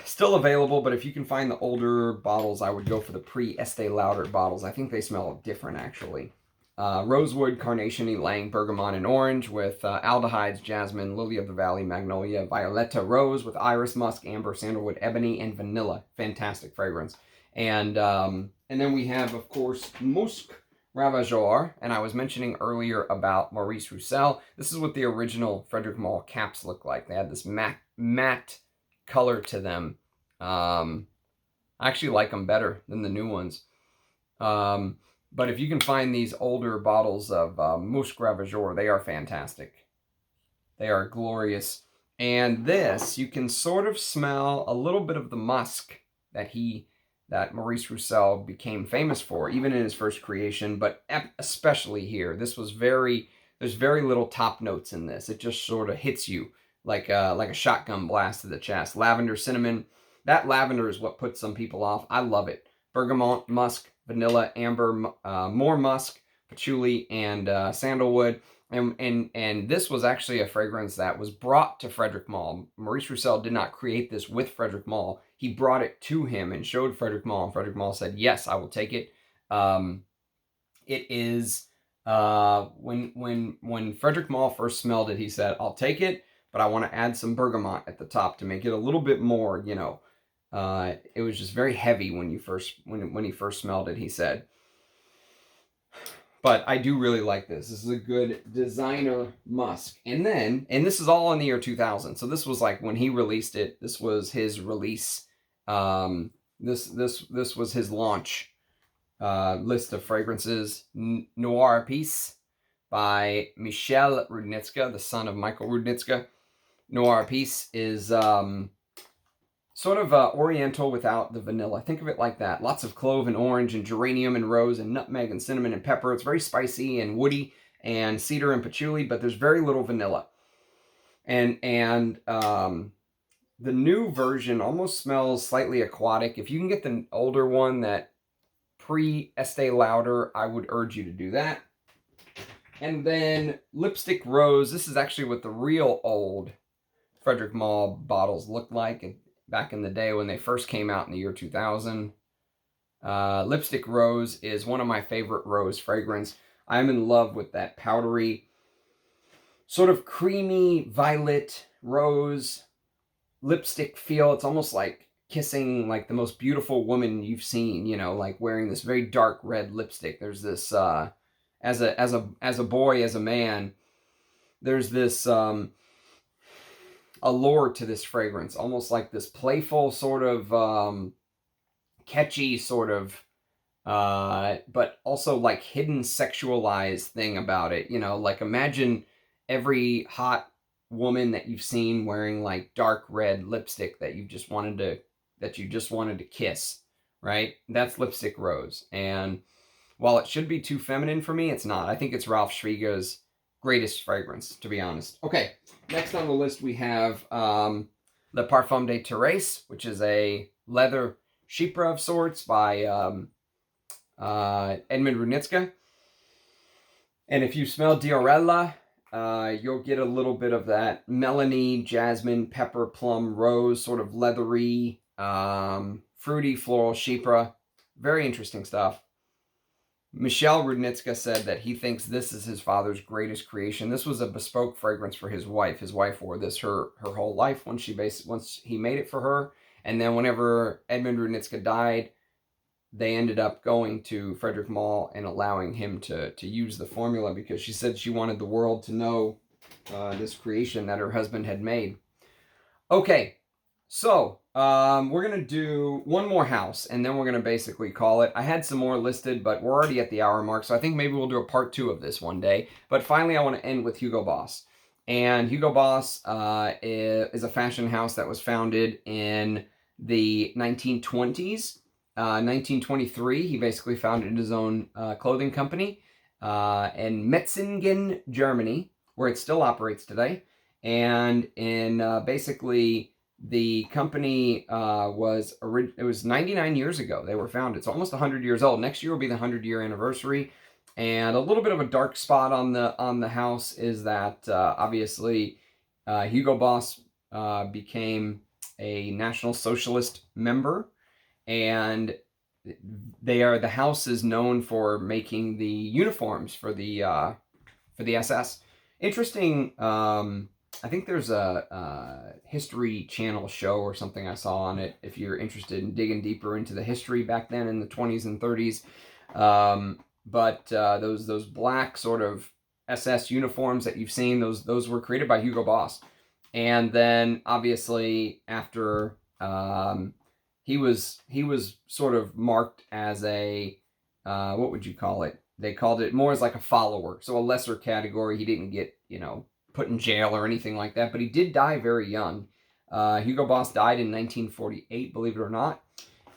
Still available, but if you can find the older bottles, I would go for the pre-Estee Lauder bottles. I think they smell different, actually. Rosewood, carnation, ylang, bergamot, and orange with aldehydes, jasmine, lily of the valley, magnolia, violetta, rose with iris, musk, amber, sandalwood, ebony, and vanilla. Fantastic fragrance. And then we have, of course, Musc Ravageur, and I was mentioning earlier about Maurice Roussel. This is what the original Frederic Malle caps look like. They had this matte color to them. I actually like them better than the new ones. But if you can find these older bottles of Musc Ravageur, they are fantastic. They are glorious. And this, you can sort of smell a little bit of the musk that Maurice Roussel became famous for, even in his first creation, but especially here. There's very little top notes in this. It just sort of hits you like a shotgun blast to the chest. Lavender, cinnamon. That lavender is what puts some people off. I love it. Bergamot, musk, vanilla, amber, more musk, patchouli, and sandalwood. And this was actually a fragrance that was brought to Frederic Malle. Maurice Roussel did not create this with Frederic Malle. He brought it to him and showed Frederic Malle, and Frederic Malle said, yes, I will take it. It is, when Frederic Malle first smelled it, he said, I'll take it, but I want to add some bergamot at the top to make it a little bit more, you know. It was just very heavy when he first smelled it, he said. But I do really like this. This is a good designer musk. And this is all in the year 2000. So this was like when he released it. This was his release. This was his launch list of fragrances. Noir Peace by Michel Rudnitska, the son of Michael Rudnitska. Noir Peace is sort of oriental without the vanilla. Think of it like that. Lots of clove and orange and geranium and rose and nutmeg and cinnamon and pepper. It's very spicy and woody and cedar and patchouli, but there's very little vanilla. And the new version almost smells slightly aquatic. If you can get the older one, that pre-Estee Lauder, I would urge you to do that. And then Lipstick Rose. This is actually what the real old Frederic Malle bottles looked like back in the day when they first came out in the year 2000. Lipstick Rose is one of my favorite rose fragrance. I'm in love with that powdery, sort of creamy violet rose lipstick feel. It's almost like kissing like the most beautiful woman you've seen, you know, like wearing this very dark red lipstick. There's this, as a boy, as a man, there's this, allure to this fragrance, almost like this playful sort of catchy sort of but also like hidden sexualized thing about it, you know. Like imagine every hot woman that you've seen wearing like dark red lipstick that you just wanted to kiss, right? That's Lipstick Rose. And while it should be too feminine for me, it's not. I think it's Ralph Schwieger's greatest fragrance, to be honest. Okay, next on the list we have the Parfum de Thérèse, which is a leather chypre of sorts by Edmund Rudnitska. And if you smell Diorella, you'll get a little bit of that melony, jasmine, pepper, plum, rose, sort of leathery, fruity, floral chypre. Very interesting stuff. Michel Rudnitska said that he thinks this is his father's greatest creation. This was a bespoke fragrance for his wife. His wife wore this her whole life once he made it for her. And then whenever Edmund Rudnitska died, they ended up going to Frederic Malle and allowing him to use the formula, because she said she wanted the world to know this creation that her husband had made. Okay, so we're going to do one more house, and then we're going to basically call it. I had some more listed, but we're already at the hour mark, so I think maybe we'll do a part 2 of this one day. But finally, I want to end with Hugo Boss. And Hugo Boss is a fashion house that was founded in the 1920s. 1923, he basically founded his own clothing company in Metzingen, Germany, where it still operates today. And in basically the company it was 99 years ago they were founded. It's almost 100 years old. Next year will be the 100-year anniversary. And a little bit of a dark spot on the house is that obviously Hugo Boss became a National Socialist member, and the house is known for making the uniforms for the SS. Interesting. I think there's a History Channel show or something I saw on it, if you're interested in digging deeper into the history back then in the 20s and 30s. But those black sort of SS uniforms that you've seen, those were created by Hugo Boss. And then obviously after he was sort of marked as a what would you call it? They called it more as like a follower, so a lesser category. He didn't get, put in jail or anything like that, but he did die very young. Hugo Boss died in 1948, believe it or not.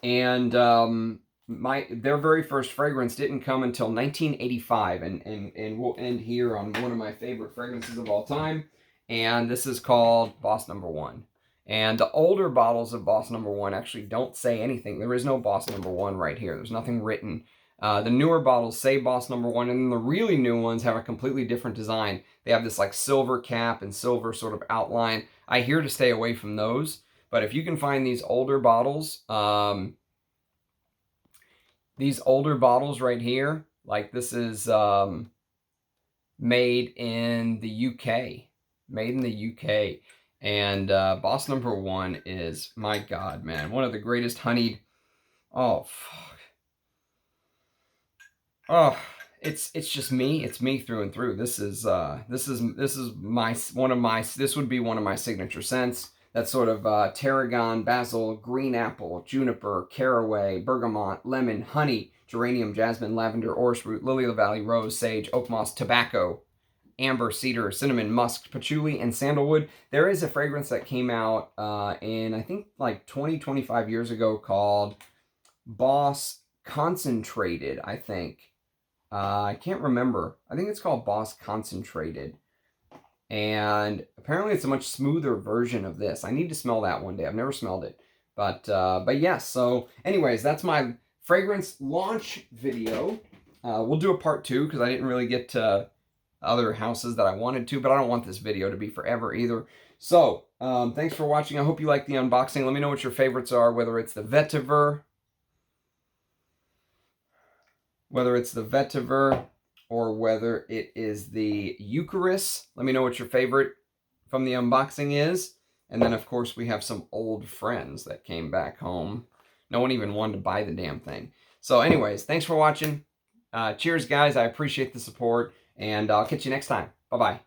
And their very first fragrance didn't come until 1985, and we'll end here on one of my favorite fragrances of all time, and this is called Boss No. 1. And the older bottles of Boss No. 1 actually don't say anything. There is no Boss No. 1 right here. There's nothing written. The newer bottles say Boss number 1, and then the really new ones have a completely different design. They have this like silver cap and silver sort of outline. I hear to stay away from those, but if you can find these older bottles right here, like this is made in the UK. Made in the UK. And Boss number 1 is, my God, man, one of the greatest honeyed. Oh, fuck. Oh, it's just me. It's me through and through. This would be one of my signature scents. That sort of tarragon, basil, green apple, juniper, caraway, bergamot, lemon, honey, geranium, jasmine, lavender, orris root, lily of the valley, rose, sage, oak moss, tobacco, amber, cedar, cinnamon, musk, patchouli, and sandalwood. There is a fragrance that came out in, I think, like 25 years ago called Boss Concentrated, I think. I can't remember. I think it's called Boss Concentrated. And apparently it's a much smoother version of this. I need to smell that one day. I've never smelled it. But yes, so anyways, that's my fragrance launch video. We'll do a part 2 because I didn't really get to other houses that I wanted to, but I don't want this video to be forever either. So, thanks for watching. I hope you like the unboxing. Let me know what your favorites are, whether it's the Vetiver, or whether it is the Eucris. Let me know what your favorite from the unboxing is. And then, of course, we have some old friends that came back home. No one even wanted to buy the damn thing. So anyways, thanks for watching. Cheers, guys. I appreciate the support. And I'll catch you next time. Bye-bye.